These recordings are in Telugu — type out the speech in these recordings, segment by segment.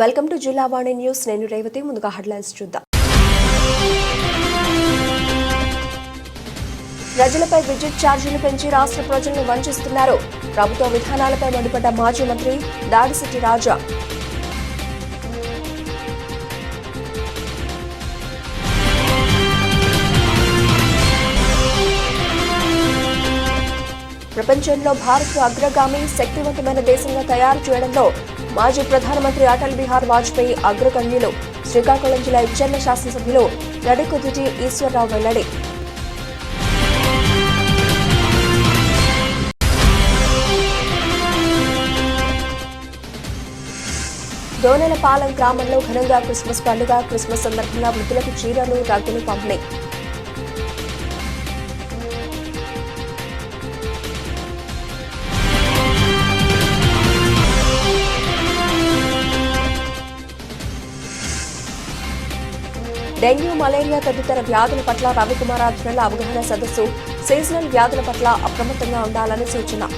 వెల్కమ్ టు జిల్లా వాణి న్యూస్. నేను రేవతి. ముందుగా హెడ్లైన్స్ చూద్దాం. ప్రజలపై విద్యుత్ ఛార్జీలు పెంచి రాష్ట్ర ప్రజలను వంచిస్తున్నారు. ప్రభుత్వ విధానాలపై మండిపడ్డ మాజీ మంత్రి దాడిశెట్టి రాజా. ప్రపంచంలో భారత్ అగ్రగామి శక్తివంతమైన దేశంగా తయారు చేయడంలో మాజీ ప్రధానమంత్రి అటల్ బిహారీ వాజ్పేయి అగ్రగణ్యులు. శ్రీకాకుళం జిల్లా ఇచ్చర్ల శాసనసభ్యులు నడికుదుటి ఈశ్వరరావు వెల్లడి. దోనెలపాలెం గ్రామంలో ఘనంగా క్రిస్మస్ పండుగ. క్రిస్మస్ సందర్భంగా వృద్ధులకు చీరలు, రగ్గులు పంపిణీ. డెంగ్యూ, మలేరియా తదితర వ్యాధుల పట్ల రవికుమార్ ఆధ్వర్యంలో అవగాహన సదస్సు. సీజనల్ వ్యాధుల పట్ల అప్రమత్తంగా ఉండాలని సూచన.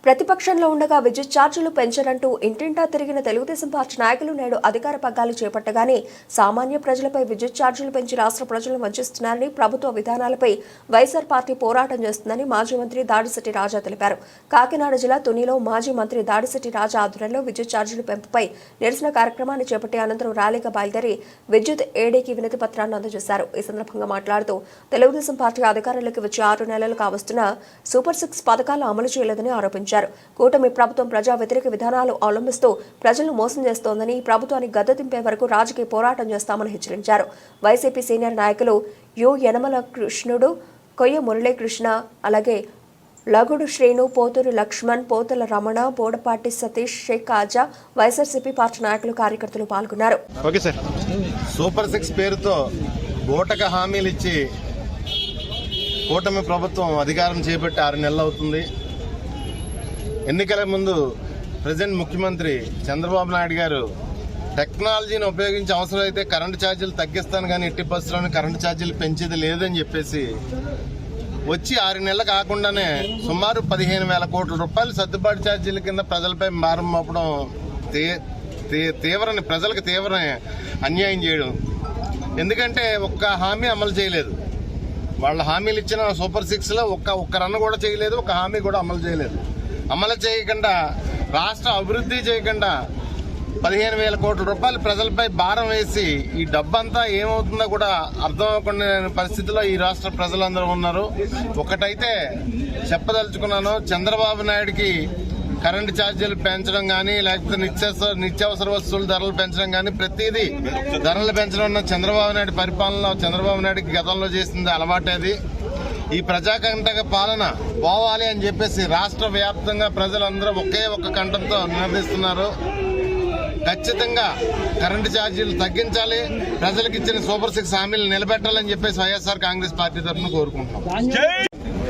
ప్రతిపక్షంలో ఉండగా విద్యుత్ ఛార్జీలు పెంచడంటూ ఇంటింటా తిరిగిన తెలుగుదేశం పార్టీ నాయకులు నేడు అధికార పగ్గాలు చేపట్టగానే సామాన్య ప్రజలపై విద్యుత్ ఛార్జీలు పెంచి రాష్ట్ర ప్రజలను వంచిస్తున్నారని, ప్రభుత్వ విధానాలపై వైఎస్ఆర్ పార్టీ పోరాటం చేస్తుందని మాజీ మంత్రి దాడిశెట్టి రాజా తెలిపారు. కాకినాడ జిల్లా తునిలో మాజీ మంత్రి దాడిశెట్టి రాజా ఆధ్వర్యంలో విద్యుత్ ఛార్జీలు పెంపుపై నిరసన కార్యక్రమాన్ని చేపట్టి అనంతరం ర్యాలీగా బయలుదేరి విద్యుత్ ఏడీకి వినతి పత్రాన్ని అందజేశారు. ఈ సందర్భంగా మాట్లాడుతూ తెలుగుదేశం పార్టీ అధికారంలోకి వచ్చి 6 నెలలు కావస్తున్న సూపర్ 6 పథకాలు అమలు చేయలేదని ఆరోపించారు. కూటమి ప్రభుత్వం ప్రజా వ్యతిరేక విధానాలు అవలంబిస్తూ ప్రజలను మోసం చేస్తోందని, ఈ ప్రభుత్వాన్ని గద్దెదింపే వరకు రాజకీయ పోరాటం చేస్తామని హెచ్చరించారు. వైసీపీ సీనియర్ నాయకులు యనమల కృష్ణుడు, కొయ్య మురళీకృష్ణ, అలాగే లగుడు శ్రీను, పోతూరు లక్ష్మణ్, పోతల రమణ, బోడపాటి సతీష్, షేక్ కాజా, వైఎస్ఆర్సీపీ పార్టీ నాయకులు, కార్యకర్తలు పాల్గొన్నారు. సూపర్ 6 పేరుతో బోటక హామీలు ఇచ్చి కూటమి ప్రభుత్వం అధికారం చేపట్టి 6 నెలలు అవుతుంది. ఎన్నికల ముందు ప్రజెంట్ ముఖ్యమంత్రి చంద్రబాబు నాయుడు గారు టెక్నాలజీని ఉపయోగించి అవసరమైతే కరెంటు ఛార్జీలు తగ్గిస్తాను కానీ ఎట్టి పరిస్థితుల్లోనే కరెంటు ఛార్జీలు పెంచేది లేదని చెప్పేసి వచ్చి 6 నెలలు కాకుండానే సుమారు 15,000 కోట్ల రూపాయలు సర్దుబాటు ఛార్జీల కింద ప్రజలపై భారం మోపడం, ప్రజలకు తీవ్ర అన్యాయం చేయడం. ఎందుకంటే ఒక్క హామీ అమలు చేయలేదు. వాళ్ళ హామీలు ఇచ్చిన సూపర్ 6లో ఒక్క రన్ కూడా చేయలేదు, ఒక్క హామీ కూడా అమలు చేయలేదు. అమలు చేయకుండా, రాష్ట్ర అభివృద్ధి చేయకుండా 15,000 కోట్ల రూపాయలు ప్రజలపై భారం వేసి ఈ డబ్బంతా ఏమవుతుందో కూడా అర్థం అవ్వకుండా పరిస్థితిలో ఈ రాష్ట్ర ప్రజలందరూ ఉన్నారు. ఒకటైతే చెప్పదలుచుకున్నాను, చంద్రబాబు నాయుడికి కరెంటు ఛార్జీలు పెంచడం కానీ, లేకపోతే నిత్యావసర వస్తువుల ధరలు పెంచడం కానీ, ప్రతిదీ ధరలు పెంచడం ఉన్న చంద్రబాబు నాయుడు పరిపాలనలో చంద్రబాబు నాయుడికి గతంలో చేసింది అలవాటేది. ఈ ప్రజాకంటక పాలన పోవాలి అని చెప్పేసి రాష్ట్ర వ్యాప్తంగా ప్రజలందరూ ఒకే ఒక్క కంఠంతో నినదిస్తున్నారు. ఖచ్చితంగా కరెంటు ఛార్జీలు తగ్గించాలి, ప్రజలకు ఇచ్చిన సూపర్ 6 హామీలు నిలబెట్టాలని చెప్పేసి వైఎస్ఆర్ కాంగ్రెస్ పార్టీ తరఫున కోరుకుంటున్నాం.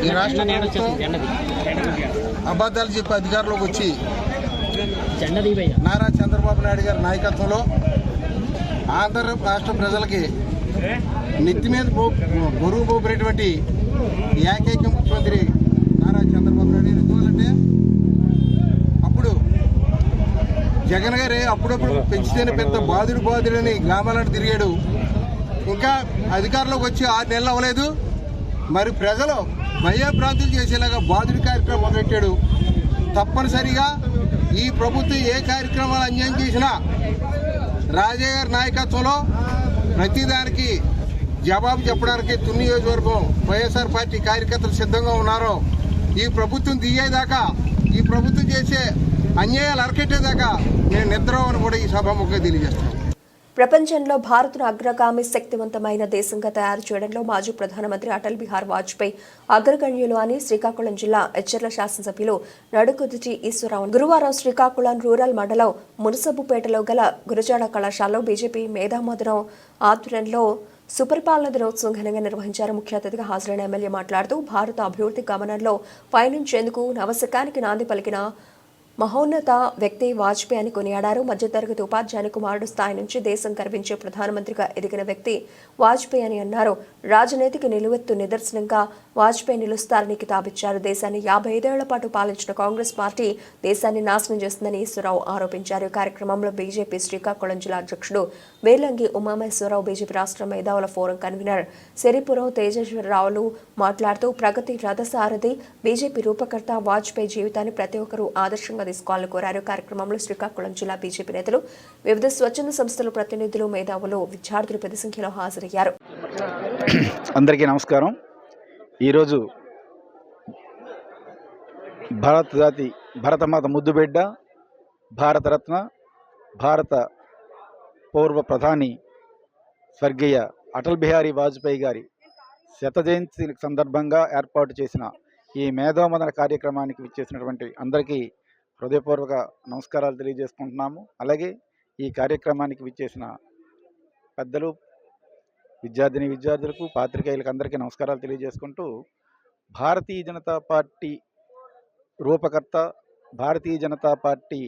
ఈ రాష్ట్ర అబద్దాలు చెప్పి అధికారంలోకి వచ్చి నారా చంద్రబాబు నాయుడు గారి నాయకత్వంలో ఆంధ్ర రాష్ట్ర ప్రజలకి నెత్తి మీద బరువు పోపేటువంటి ఏకైక ముఖ్యమంత్రి నారా చంద్రబాబు నాయుడు. ఎందువల్లంటే అప్పుడు జగన్ గారే అప్పుడప్పుడు పెంచితేనే పెద్ద బాధుడని గ్రామాలను తిరిగాడు. ఇంకా అధికారంలోకి వచ్చి 6 నెలలు అవ్వలేదు. మరి ప్రజలు భయభ్రాంతులు చేసేలాగా బాధుడి కార్యక్రమం మొదలెట్టాడు. తప్పనిసరిగా ఈ ప్రభుత్వం ఏ కార్యక్రమాలు అన్యాయం చేసినా రాజయ్య గారి నాయకత్వంలో ప్రతిదానికి జవాబు చెప్పడానికి తుని నియోజకవర్గం వైఎస్ఆర్ పార్టీ కార్యకర్తలు సిద్ధంగా ఉన్నారు. ఈ ప్రభుత్వం దిగేదాకా, ఈ ప్రభుత్వం చేసే అన్యాయాలు అరకెట్టేదాకా నేను నిద్రపోను కూడా ఈ సభాముఖంగా తెలియజేస్తున్నాను. ప్రపంచంలో భారత్ను అగ్రగామి శక్తివంతమైన దేశంగా తయారు చేయడంలో మాజీ ప్రధానమంత్రి అటల్ బిహారీ వాజ్పేయి అగ్రగణ్యులు అని శ్రీకాకుళం జిల్లా ఎచ్చర్ల శాసనసభ్యులు నడుకుదుటి ఈశ్వరరావు గురువారం శ్రీకాకుళం రూరల్ మండలం మునసబుపేటలో గల గురజాడ కళాశాలలో బీజేపీ మేధామధురం ఆధ్వర్యంలో సుపరిపాలన దినోత్సవం ఘనంగా నిర్వహించారు. ముఖ్య అతిథిగా హాజరైన ఎమ్మెల్యే మాట్లాడుతూ భారత అభివృద్ధి గమనంలో పయనించేందుకు నవశకానికి నాంది పలికిన మహోన్నత వ్యక్తి వాజ్పేయి అని కొనియాడారు. మధ్యతరగతి ఉపాధ్యాయుని కుమారుడు స్థాయి నుంచి దేశం గర్వించే ప్రధానమంత్రిగా ఎదిగిన వ్యక్తి వాజ్పేయి అని అన్నారు. రాజనీతికి నిలువెత్తు నిదర్శనంగా వాజ్పేయి నిలుస్తారని కితాబిచ్చారు. దేశాన్ని 55 ఏళ్ల పాటు పాలించిన కాంగ్రెస్ పార్టీ దేశాన్ని నాశనం చేస్తుందని ఈశ్వరరావు ఆరోపించారు. ఈ కార్యక్రమంలో బీజేపీ శ్రీకాకుళం జిల్లా అధ్యక్షుడు వేలంగి ఉమామేశ్వరరావు, బీజేపీ రాష్ట్ర మేధావుల ఫోరం కన్వీనర్ సిరిపురం తేజేశ్వరరావులు మాట్లాడుతూ ప్రగతి రథసారథి బీజేపీ రూపకర్త వాజ్పేయి జీవితాన్ని ప్రతి ఒక్కరూ ఆదర్శంగా తీసుకోవాలని కోరారు. కార్యక్రమంలో శ్రీకాకుళం జిల్లా బీజేపీ నేతలు, వివిధ స్వచ్ఛంద సంస్థల ప్రతినిధులు, మేధావులు, విద్యార్థులు పెద్ద సంఖ్యలో హాజరయ్యారు. అందరికీ నమస్కారం. ఈరోజు భరతమాత ముద్దుబిడ్డ, భారతరత్న, భారత పూర్వ ప్రధాని స్వర్గీయ అటల్ బిహారీ వాజ్పేయి గారి శత జయంతి సందర్భంగా ఏర్పాటు చేసిన ఈ మేధోమదన కార్యక్రమానికి విచ్చేసినటువంటి అందరికీ హృదయపూర్వక నమస్కారాలు తెలియజేసుకుంటున్నాము. అలాగే ఈ కార్యక్రమానికి విచ్చేసిన పెద్దలు, విద్యార్థులకు, పాత్రికేయులకు అందరికీ నమస్కారాలు తెలియజేసుకుంటూ, భారతీయ జనతా పార్టీ రూపకర్త, భారతీయ జనతా పార్టీ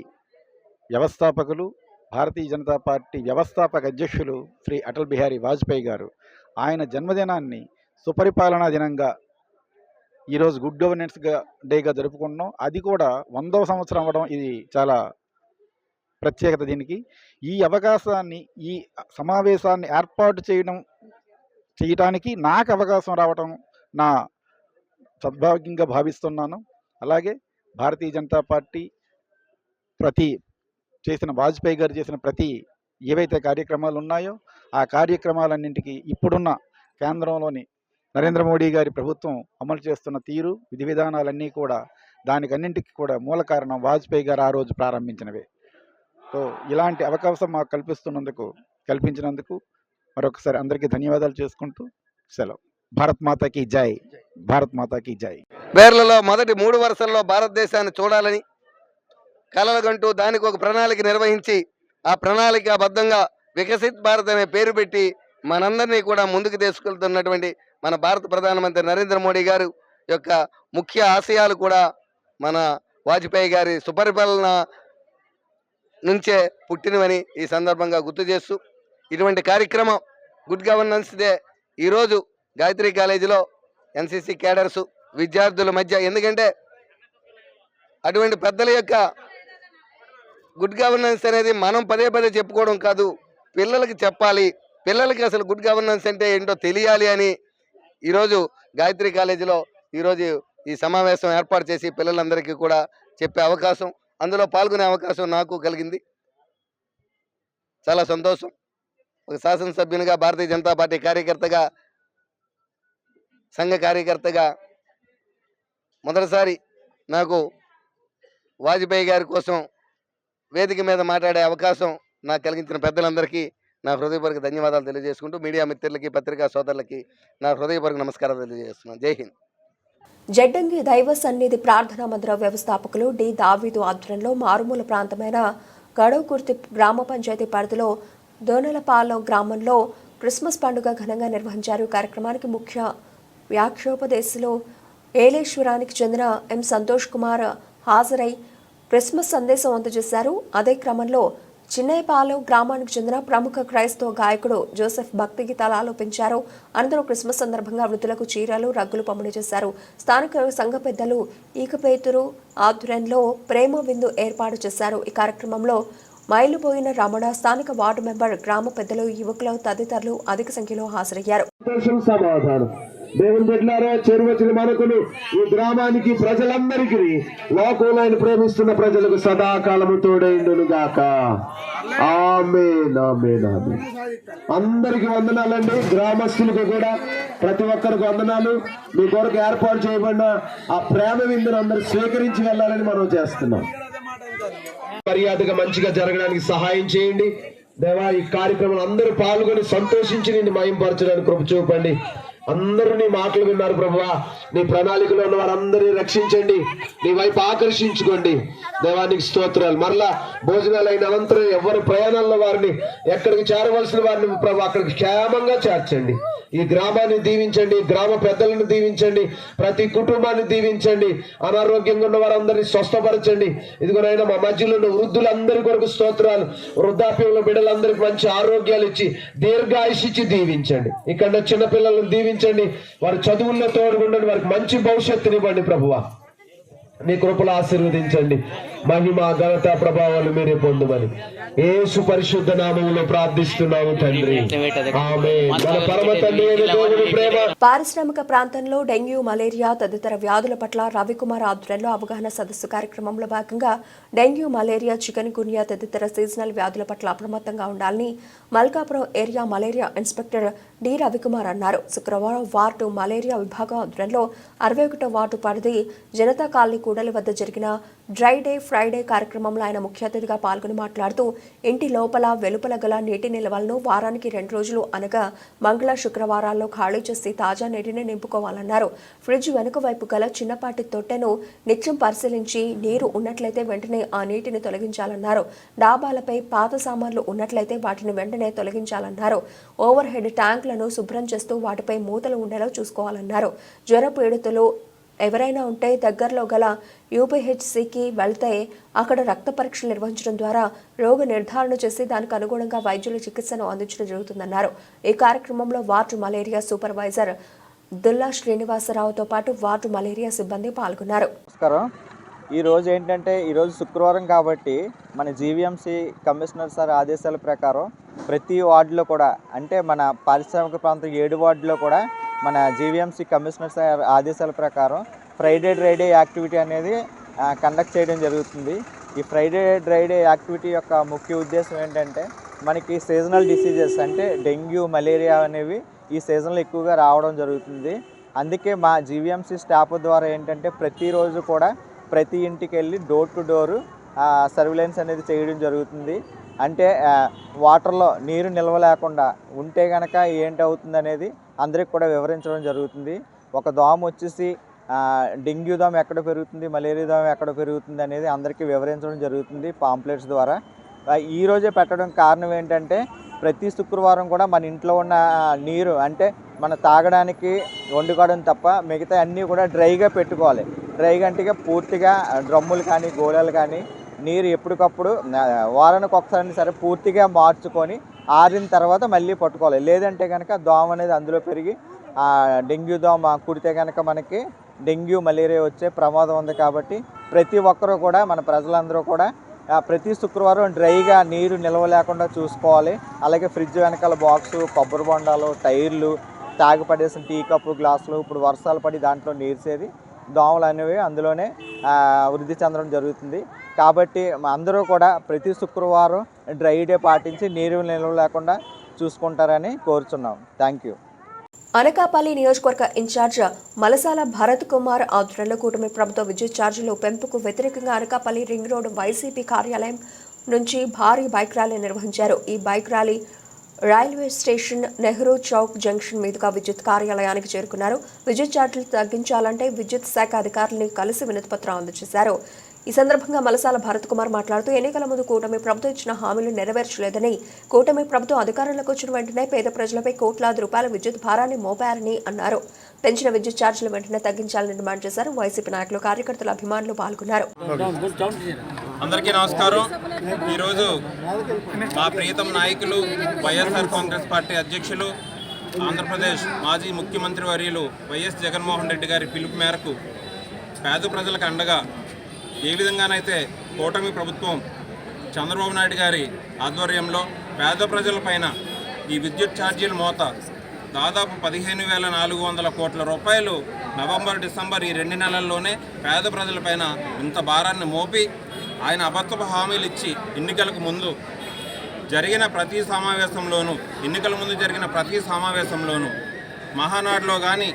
వ్యవస్థాపకులు, భారతీయ జనతా పార్టీ వ్యవస్థాపక అధ్యక్షులు శ్రీ అటల్ బిహారీ వాజ్పేయి గారు ఆయన జన్మదినాన్ని సుపరిపాలనా దినంగా ఈరోజు గుడ్ గవర్నెన్స్ డేగా జరుపుకుంటున్నాం. అది కూడా 100వ సంవత్సరం అవ్వడం ఇది చాలా ప్రత్యేకత. దీనికి ఈ అవకాశాన్ని, ఈ సమావేశాన్ని ఏర్పాటు చేయటానికి నాకు అవకాశం రావటం నా సద్భాగ్యంగా భావిస్తున్నాను. అలాగే భారతీయ జనతా పార్టీ వాజ్పేయి గారు చేసిన ఏవైతే కార్యక్రమాలు ఉన్నాయో ఆ కార్యక్రమాలన్నింటికి ఇప్పుడున్న కేంద్రంలోని నరేంద్ర మోడీ గారి ప్రభుత్వం అమలు చేస్తున్న తీరు, విధి విధానాలన్నీ కూడా దానికన్నింటికి కూడా మూల కారణం వాజ్పేయి గారు ఆ రోజు ప్రారంభించినవే. సో ఇలాంటి అవకాశం మాకు కల్పించినందుకు మరొకసారి అందరికీ ధన్యవాదాలు చేసుకుంటూ సెలవు. భారత్ మాతాకి జై, భారత్ మాతాకి జై. పేర్లలో మొదటి 3 వరుసల్లో భారతదేశాన్ని చూడాలని కలలుగంటూ దానికి ఒక ప్రణాళిక నిర్వహించి ఆ ప్రణాళికాబద్ధంగా వికసిత్ భారత్ అనే పేరు పెట్టి మనందరినీ కూడా ముందుకు తీసుకెళ్తున్నటువంటి మన భారత ప్రధానమంత్రి నరేంద్ర మోడీ గారు యొక్క ముఖ్య ఆశయాలు కూడా మన వాజ్పేయి గారి సుపరిపాలన నుంచే పుట్టినవని ఈ సందర్భంగా గుర్తు చేస్తూ, ఇటువంటి కార్యక్రమం గుడ్ గవర్నెన్స్ డే ఈరోజు గాయత్రి కాలేజీలో ఎన్సీసీ క్యాడర్స్ విద్యార్థుల మధ్య, ఎందుకంటే అటువంటి పెద్దల యొక్క గుడ్ గవర్నెన్స్ అనేది మనం పదే చెప్పుకోవడం కాదు, పిల్లలకి చెప్పాలి. పిల్లలకి అసలు గుడ్ గవర్నెన్స్ అంటే ఏంటో తెలియాలి అని ఈరోజు గాయత్రి కాలేజీలో ఈరోజు ఈ సమావేశం ఏర్పాటు చేసి పిల్లలందరికీ కూడా చెప్పే అవకాశం, అందులో పాల్గొనే అవకాశం నాకు కలిగింది. చాలా సంతోషం. ఒక శాసనసభ్యునిగా, భారతీయ జనతా పార్టీ కార్యకర్తగా, సంఘ కార్యకర్తగా మొదటిసారి నాకు వాజ్పేయి గారి కోసం వేదిక మీద మాట్లాడే అవకాశం నాకు కలిగించిన పెద్దలందరికీ నా హృదయపూర్వక ధన్యవాదాలు తెలియజేసుకుంటూ, మీడియా మిత్రులకి, పత్రికా సోదరులకి నా హృదయపూర్వక నమస్కారాలు తెలియజేస్తున్నాను. జై హింద్. జడ్డంగి దైవ సన్నిధి ప్రార్థనా మందిర వ్యవస్థాపకులు డి దావీదు ఆధ్వర్యంలో మారుమూల ప్రాంతమైన గడవకుర్తి గ్రామ పంచాయతీ పరిధిలో దోనలపాలెం గ్రామంలో క్రిస్మస్ పండుగ ఘనంగా నిర్వహించారు. కార్యక్రమానికి ముఖ్య వ్యాఖ్యోపదేశులు ఏలేశ్వరానికి చెందిన ఎం సంతోష్ కుమార్ హాజరై క్రిస్మస్ సందేశం అందజేశారు. అదే క్రమంలో చిన్నయపాలెం గ్రామానికి చెందిన ప్రముఖ క్రైస్తవ గాయకుడు జోసెఫ్ భక్తి గీతాలు ఆలపించారు. అనంతరం క్రిస్మస్ సందర్భంగా వృద్ధులకు చీరలు, రగ్గులు పంపిణీ చేశారు. స్థానిక సంఘ పెద్దలు ఈకపేతురు ఆధ్వర్యంలో ప్రేమ విందు ఏర్పాటు చేశారు. ఈ కార్యక్రమంలో మైలుపోయిన రమణ, స్థానిక వార్డు మెంబర్, గ్రామ పెద్దలు, యువకులు తదితరులు అధిక సంఖ్యలో హాజరయ్యారు. దేవుని బిడ్డలారా, చేరువచ్చిన మనకును ఈ గ్రామానికి ప్రజలందరికీ లోకంలో ఆయన ప్రేమిస్తున్న ప్రజలకు సదాకాలము తోడైండును గాక. ఆమేన్, ఆమేన్, ఆమేన్. అందరికి వందనాలండి. గ్రామస్తులకు కూడా ప్రతి ఒక్కరికి వందనాలు. మీ కొరకు ఏర్పాటు చేయబడిన ఆ ప్రేమ విందును అందరూ స్వీకరించి వెళ్ళాలని మనం చేస్తున్నాం. మర్యాదగా మంచిగా జరగడానికి సహాయం చేయండి దేవా. ఈ కార్యక్రమం అందరూ పాల్గొని సంతోషించి నిన్ను మహింపరచడానికి కృప చూపండి. అందరూ నీ మాటలు విన్నారు ప్రభువా. నీ ప్రణాళికలో ఉన్న వారందరినీ రక్షించండి, నీ వైపు ఆకర్షించుకోండి. దేవానికి స్తోత్రాలు. మరలా భోజనాలు అయిన అనంతరం ఎవరి ప్రయాణాల్లో వారిని, ఎక్కడికి చేరవలసిన వారిని ప్రభు అక్కడికి క్షేమంగా చేర్చండి. ఈ గ్రామాన్ని దీవించండి, గ్రామ పెద్దలను దీవించండి, ప్రతి కుటుంబాన్ని దీవించండి. అనారోగ్యంగా ఉన్న వారందరినీ స్వస్థపరచండి. ఇదిగోనైనా మా మధ్యలో ఉన్న వృద్ధులందరి కొరకు స్తోత్రాలు. వృద్ధాప్యంలో బిడ్డలందరికీ మంచి ఆరోగ్యాలు ఇచ్చి దీర్ఘాయుష్ ఇచ్చి దీవించండి. ఇక్కడ చిన్నపిల్లలను దీవించండి, వారి చదువుల్లో తోడుగుండండి, వారికి మంచి భవిష్యత్తునివ్వండి ప్రభువా. నీ కృపలు ఆశీర్వదించండి. మహిమ ఘనత ప్రభావాలు మీరే పొందుమని యేసు పరిశుద్ధ నామములో ప్రార్థిస్తున్నాము తండ్రి, ఆమేన్. మన పరమ తండ్రి అయిన దేవుని ప్రేమ. పారిశ్రామిక ప్రాంతంలో డెంగ్యూ, మలేరియా తదితర వ్యాధుల పట్ల రవికుమార్ ఆధ్వర్యంలో అవగాహన సదస్సు కార్యక్రమంలో భాగంగా డెంగ్యూ, మలేరియా, చికెన్ గున్యా తదితర సీజనల్ వ్యాధుల పట్ల అప్రమత్తంగా ఉండాలని Malkapuram area malaria inspector D Ravikumar అన్నారు. శుక్రవారం వార్డు మలేరియా విభాగం ఆధ్వర్యంలో 61వ వార్డు పరిధి జనతా కాలనీ కూడలి వద్ద జరిగిన డ్రై డే ఫ్రైడే కార్యక్రమంలో ఆయన ముఖ్య అతిథిగా పాల్గొని మాట్లాడుతూ ఇంటి లోపల వెలుపల గల నీటి నిల్వలను వారానికి 2 రోజులు అనగా మంగళ, శుక్రవారాల్లో ఖాళీ చేసి తాజా నీటిని నింపుకోవాలన్నారు. ఫ్రిడ్జ్ వెనుక వైపు గల చిన్నపాటి తొట్టెను నిత్యం పరిశీలించి నీరు ఉన్నట్లయితే వెంటనే ఆ నీటిని తొలగించాలన్నారు. డాబాలపై పాత సామాన్లు ఉన్నట్లయితే వాటిని వెంటనే తొలగించాలన్నారు. ఓవర్ హెడ్ ట్యాంకులను శుభ్రం చేస్తూ వాటిపై మూతలు ఉండేలా చూసుకోవాలన్నారు. జ్వర పీడితులు ఎవరైనా ఉంటే దగ్గరలో గల యూపీహెచ్సికి వెళ్తే అక్కడ రక్త పరీక్షలు నిర్వహించడం ద్వారా రోగ నిర్ధారణ చేసి దానికి అనుగుణంగా వైద్యుల చికిత్సను అందించడం జరుగుతుందన్నారు. ఈ కార్యక్రమంలో వార్డు మలేరియా సూపర్వైజర్ దుల్లా శ్రీనివాసరావుతో పాటు వార్డు మలేరియా సిబ్బంది పాల్గొన్నారు. నమస్కారం. ఈరోజు ఏంటంటే ఈరోజు శుక్రవారం కాబట్టి మన జీవీఎంసీ కమిషనర్ సార్ ఆదేశాల ప్రకారం ప్రతి వార్డులో కూడా, అంటే మన పారిశ్రామిక ప్రాంతం 7 వార్డులో కూడా మన జీవీఎంసీ కమిషనర్ సార్ ఆదేశాల ప్రకారం ఫ్రైడే డ్రై డే యాక్టివిటీ అనేది కండక్ట్ చేయడం జరుగుతుంది. ఈ ఫ్రైడే డ్రై డే యాక్టివిటీ యొక్క ముఖ్య ఉద్దేశం ఏంటంటే మనకి సీజనల్ డిసీజెస్ అంటే డెంగ్యూ, మలేరియా అనేవి ఈ సీజన్లో ఎక్కువగా రావడం జరుగుతుంది. అందుకే మా జీవీఎంసీ స్టాఫ్ ద్వారా ఏంటంటే ప్రతిరోజు కూడా ప్రతి ఇంటికి వెళ్ళి డోర్ టు డోరు సర్విలెన్స్ అనేది చేయడం జరుగుతుంది. అంటే వాటర్లో నీరు నిల్వ లేకుండా ఉంటే కనుక ఏంటవుతుంది అనేది అందరికి కూడా వివరించడం జరుగుతుంది. ఒక దోమ వచ్చేసి డెంగ్యూ దోమ ఎక్కడ పెరుగుతుంది, మలేరియా దోమ ఎక్కడ పెరుగుతుంది అనేది అందరికీ వివరించడం జరుగుతుంది పాంప్లెట్స్ ద్వారా. ఈరోజే పెట్టడం కారణం ఏంటంటే ప్రతి శుక్రవారం కూడా మన ఇంట్లో ఉన్న నీరు అంటే మన తాగడానికి వండుకోవడం తప్ప మిగతా అన్నీ కూడా డ్రైగా పెట్టుకోవాలి. డ్రైగా అంటే పూర్తిగా డ్రమ్ములు కానీ గోళాలు కానీ నీరు ఎప్పటికప్పుడు వారానికి ఒకసారి సరే పూర్తిగా మార్చుకొని ఆరిన తర్వాత మళ్ళీ పట్టుకోవాలి. లేదంటే కనుక దోమ అనేది అందులో పెరిగి డెంగ్యూ దోమ కుడితే కనుక మనకి డెంగ్యూ, మలేరియా వచ్చే ప్రమాదం ఉంది. కాబట్టి ప్రతి ఒక్కరూ కూడా మన ప్రజలందరూ కూడా ప్రతి శుక్రవారం డ్రైగా నీరు నిల్వ లేకుండా చూసుకోవాలి. అలాగే ఫ్రిడ్జ్ వెనకాల బాక్సు, కొబ్బరి బొండాలు, టైర్లు, తాగి పడేసిన టీ కప్పు, గ్లాసులు ఇప్పుడు వర్షాలు పడి దాంట్లో నీరు చేరి దోమలు అనేవి అందులోనే వృద్ధి చెందడం జరుగుతుంది. కాబట్టి అందరూ కూడా ప్రతి శుక్రవారం డ్రై డే పాటించి నీరు నిల్వ లేకుండా చూసుకుంటారని కోరుచున్నాం. Thank you. అనకాపల్లి నియోజకవర్గ ఇన్ఛార్జ్ మలసాల భరత్ కుమార్ ఆధ్వర్యంలో కూటమి ప్రభుత్వ విద్యుత్ ఛార్జీల పెంపుకు వ్యతిరేకంగా అనకాపల్లి రింగ్ రోడ్ వైసీపీ కార్యాలయం నుంచి భారీ బైక్ ర్యాలీ నిర్వహించారు. ఈ bike rally railway station, Nehru Chowk junction మీదుగా విద్యుత్ కార్యాలయానికి చేరుకున్నారు. విద్యుత్ ఛార్జీలు తగ్గించాలంటే విద్యుత్ శాఖ అధికారులను కలిసి వినతిపత్రం అందజేశారు. ఈ సందర్భంగా మలసాల భరత్ కుమార్ మాట్లాడుతూ ఎన్నికల ముందు కూటమి ప్రభుత్వం ఇచ్చిన హామీలు నెరవేర్చలేదని, కూటమి ప్రభుత్వం అధికారంలోకి వచ్చిన వెంటనే పేద ప్రజలపై కోట్లాది రూపాయల విద్యుత్ భారాన్ని మోపారని అన్నారు. పెంచిన విద్యుత్ ఛార్జీలు వెంటనే తగ్గించాలని డిమాండ్ చేశారు. వైసీపీ నాయకులు, కార్యకర్తల అభిమానులు పాల్గొన్నారు. అందరికీ నమస్కారం. ఈరోజు మా ప్రియతమ నాయకులు వైఎస్ఆర్ కాంగ్రెస్ పార్టీ అధ్యక్షులు, ఆంధ్రప్రదేశ్ మాజీ ముఖ్యమంత్రి వర్యులు వైఎస్ జగన్మోహన్ రెడ్డి గారి పిలుపు మేరకు పేద ప్రజలకు అండగా ఏ విధంగానైతే కూటమి ప్రభుత్వం చంద్రబాబు నాయుడు గారి ఆధ్వర్యంలో పేద ప్రజలపైన ఈ విద్యుత్ ఛార్జీల మోత దాదాపు 15,400 కోట్ల రూపాయలు నవంబర్, డిసెంబర్ ఈ 2 నెలల్లోనే పేద ప్రజలపైన ఇంత భారాన్ని మోపి ఆయన అబద్ధపు హామీలు ఇచ్చి ఎన్నికలకు ముందు జరిగిన ప్రతి సమావేశంలోనూ మహానాడులో కానీ,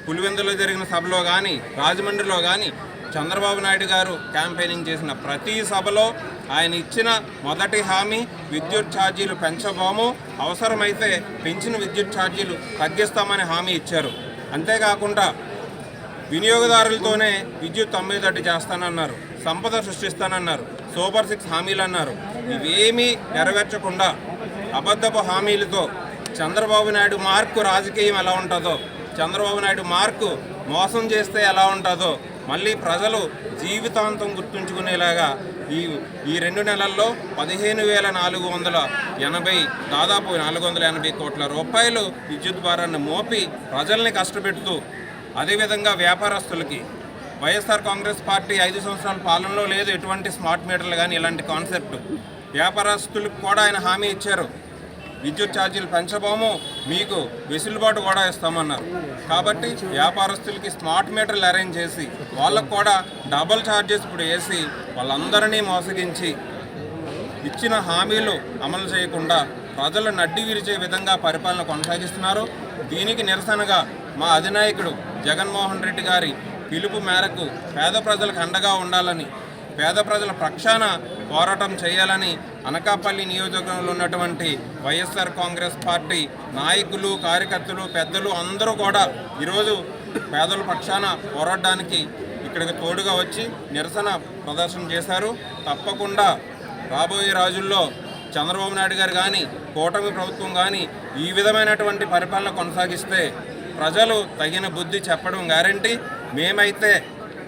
పులివెందులో జరిగిన సభలో కానీ, రాజమండ్రిలో కానీ చంద్రబాబు నాయుడు గారు క్యాంపెయినింగ్ చేసిన ప్రతి సభలో ఆయన ఇచ్చిన మొదటి హామీ విద్యుత్ ఛార్జీలు పెంచబోము, అవసరమైతే పెంచిన విద్యుత్ ఛార్జీలు తగ్గిస్తామని హామీ ఇచ్చారు. అంతేకాకుండా వినియోగదారులతోనే విద్యుత్ అమ్మేటట్టు చేస్తానన్నారు, సంపద సృష్టిస్తానన్నారు, సూపర్ 6 హామీలు అన్నారు. ఇవేమీ నెరవేర్చకుండా అబద్ధపు హామీలతో చంద్రబాబు నాయుడు మార్కు రాజకీయం ఎలా ఉంటుందో, చంద్రబాబు నాయుడు మార్కు మోసం చేస్తే ఎలా ఉంటుందో మళ్ళీ ప్రజలు జీవితాంతం గుర్తుంచుకునేలాగా ఈ 2 నెలల్లో 15,480 దాదాపు 480 కోట్ల రూపాయలు విద్యుత్ భారాన్ని మోపి ప్రజల్ని కష్టపెడుతూ, అదేవిధంగా వ్యాపారస్తులకి వైఎస్ఆర్ కాంగ్రెస్ పార్టీ 5 సంవత్సరాల పాలనలో లేదు ఎటువంటి స్మార్ట్ మీటర్లు కానీ ఇలాంటి కాన్సెప్ట్. వ్యాపారస్తులకు కూడా ఆయన హామీ ఇచ్చారు, విద్యుత్ ఛార్జీలు పెంచబోము, మీకు వెసులుబాటు కూడా ఇస్తామన్నారు. కాబట్టి వ్యాపారస్తులకి స్మార్ట్ మీటర్లు అరేంజ్ చేసి వాళ్ళకు కూడా డబుల్ ఛార్జెస్ ఇప్పుడు వేసి వాళ్ళందరినీ మోసగించి ఇచ్చిన హామీలు అమలు చేయకుండా ప్రజలు నడ్డి విరిచే విధంగా పరిపాలన కొనసాగిస్తున్నారు. దీనికి నిరసనగా మా అధినాయకుడు జగన్మోహన్ రెడ్డి గారి పిలుపు మేరకు పేద ప్రజలకు అండగా ఉండాలని, పేద ప్రజల పక్షాన పోరాటం చేయాలని అనకాపల్లి నియోజకవర్గంలో ఉన్నటువంటి వైఎస్ఆర్ కాంగ్రెస్ పార్టీ నాయకులు, కార్యకర్తలు, పెద్దలు అందరూ కూడా ఈరోజు పేదల పక్షాన పోరాడడానికి ఇక్కడికి తోడుగా వచ్చి నిరసన ప్రదర్శన చేశారు. తప్పకుండా రాబోయే రోజుల్లో చంద్రబాబు నాయుడు గారు కానీ, కూటమి ప్రభుత్వం కానీ ఈ విధమైనటువంటి పరిపాలన కొనసాగిస్తే ప్రజలు తగిన బుద్ధి చెప్పడం గ్యారంటీ. మేమైతే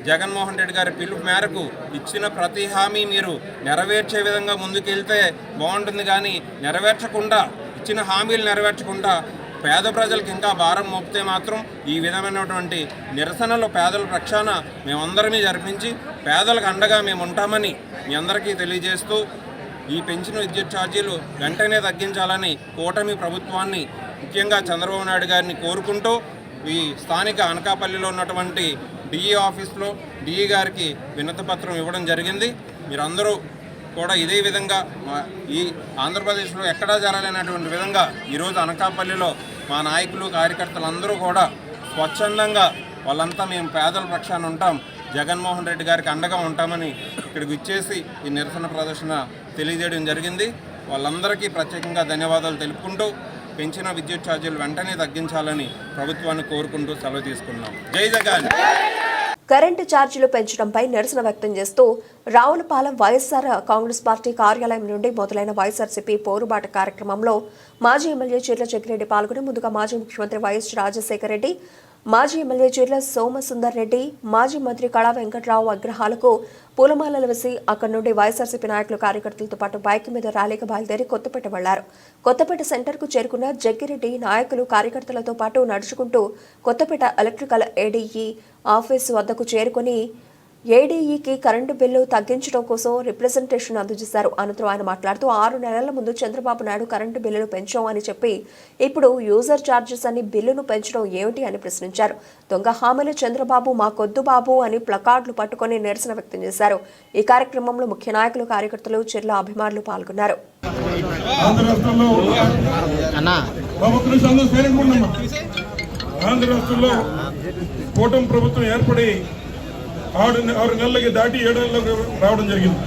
జగన్మోహన్ రెడ్డి గారి పిలుపు మేరకు ఇచ్చిన ప్రతి హామీ మీరు నెరవేర్చే విధంగా ముందుకెళ్తే బాగుంటుంది, కానీ నెరవేర్చకుండా, ఇచ్చిన హామీలు నెరవేర్చకుండా పేద ప్రజలకు ఇంకా భారం మోపితే మాత్రం ఈ విధమైనటువంటి నిరసనలు పేదల పక్షాన మేమందరమీ జరిపించి పేదలకు అండగా మేము ఉంటామని మీ అందరికీ తెలియజేస్తూ, ఈ పెంచిన విద్యుత్ ఛార్జీలు వెంటనే తగ్గించాలని కూటమి ప్రభుత్వాన్ని, ముఖ్యంగా చంద్రబాబు నాయుడు గారిని కోరుకుంటూ ఈ స్థానిక అనకాపల్లిలో ఉన్నటువంటి డిఈ ఆఫీస్లో డిఈ గారికి వినతిపత్రం ఇవ్వడం జరిగింది. మీరందరూ కూడా ఇదే విధంగా ఈ ఆంధ్రప్రదేశ్లో ఎక్కడా జరగలేనటువంటి విధంగా ఈరోజు అనకాపల్లిలో మా నాయకులు, కార్యకర్తలు అందరూ కూడా స్వచ్ఛందంగా వాళ్ళంతా మేము పేదల పక్షాన ఉంటాం, జగన్మోహన్ రెడ్డి గారికి అండగా ఉంటామని ఇక్కడికి ఇచ్చేసి ఈ నిరసన ప్రదర్శన తెలియజేయడం జరిగింది. వాళ్ళందరికీ ప్రత్యేకంగా ధన్యవాదాలు తెలుపుకుంటూ పెంచిన విద్యుత్ ఛార్జీలు వెంటనే తగ్గించాలని ప్రభుత్వాన్ని కోరుకుంటూ సెలవు తీసుకున్నాం. జై జగన్. కరెంటు ఛార్జీలు పెంచడంపై నిరసన వ్యక్తం చేస్తూ రావులపాలెం వైఎస్ఆర్ కాంగ్రెస్ పార్టీ కార్యాలయం నుండి మొదలైన వైఎస్ఆర్సీపీ పోరుబాట కార్యక్రమంలో మాజీ ఎమ్మెల్యే చీర్ల జగ్గిరెడ్డి పాల్గొని ముందుగా మాజీ ముఖ్యమంత్రి వైఎస్ రాజశేఖర రెడ్డి, మాజీ ఎమ్మెల్యే చీర్ల సోమసుందర్ రెడ్డి, మాజీ మంత్రి కళా వెంకట్రావు విగ్రహాలకు పూలమాలలు వేసి అక్కడి నుండి వైఎస్ఆర్సీపీ నాయకులు, కార్యకర్తలతో పాటు బైక్ మీద ర్యాలీగా బయలుదేరి కొత్తపేట వెళ్లారు. కొత్తపేట సెంటర్కు చేరుకున్న జగ్గిరెడ్డి నాయకులు, కార్యకర్తలతో పాటు నడుచుకుంటూ కొత్తపేట ఎలక్ట్రికల్ ఏడీఈ ఆఫీసు వద్దకు చేరుకుని ఏడీఈకి కరెంటు బిల్లు తగ్గించడం కోసం రిప్రజెంటేషన్ అందజేశారు. అనంతరం ఆయన మాట్లాడుతూ 6 నెలల ముందు చంద్రబాబు నాయుడు కరెంటు బిల్లును పెంచామని చెప్పి ఇప్పుడు యూజర్ ఛార్జెస్ అని బిల్లును పెంచడం ఏమిటి అని ప్రశ్నించారు. దొంగ హామీలు చంద్రబాబు మాకొద్దు బాబు అని ప్లకార్డులు పట్టుకుని నిరసన వ్యక్తం చేశారు. ఈ కార్యక్రమంలో ముఖ్య నాయకులు, కార్యకర్తలు, చీర్ల అభిమానులు పాల్గొన్నారు. కూటమి ప్రభుత్వం ఏర్పడి 6 నెలలకి దాటి 7 నెలలకు రావడం జరిగింది.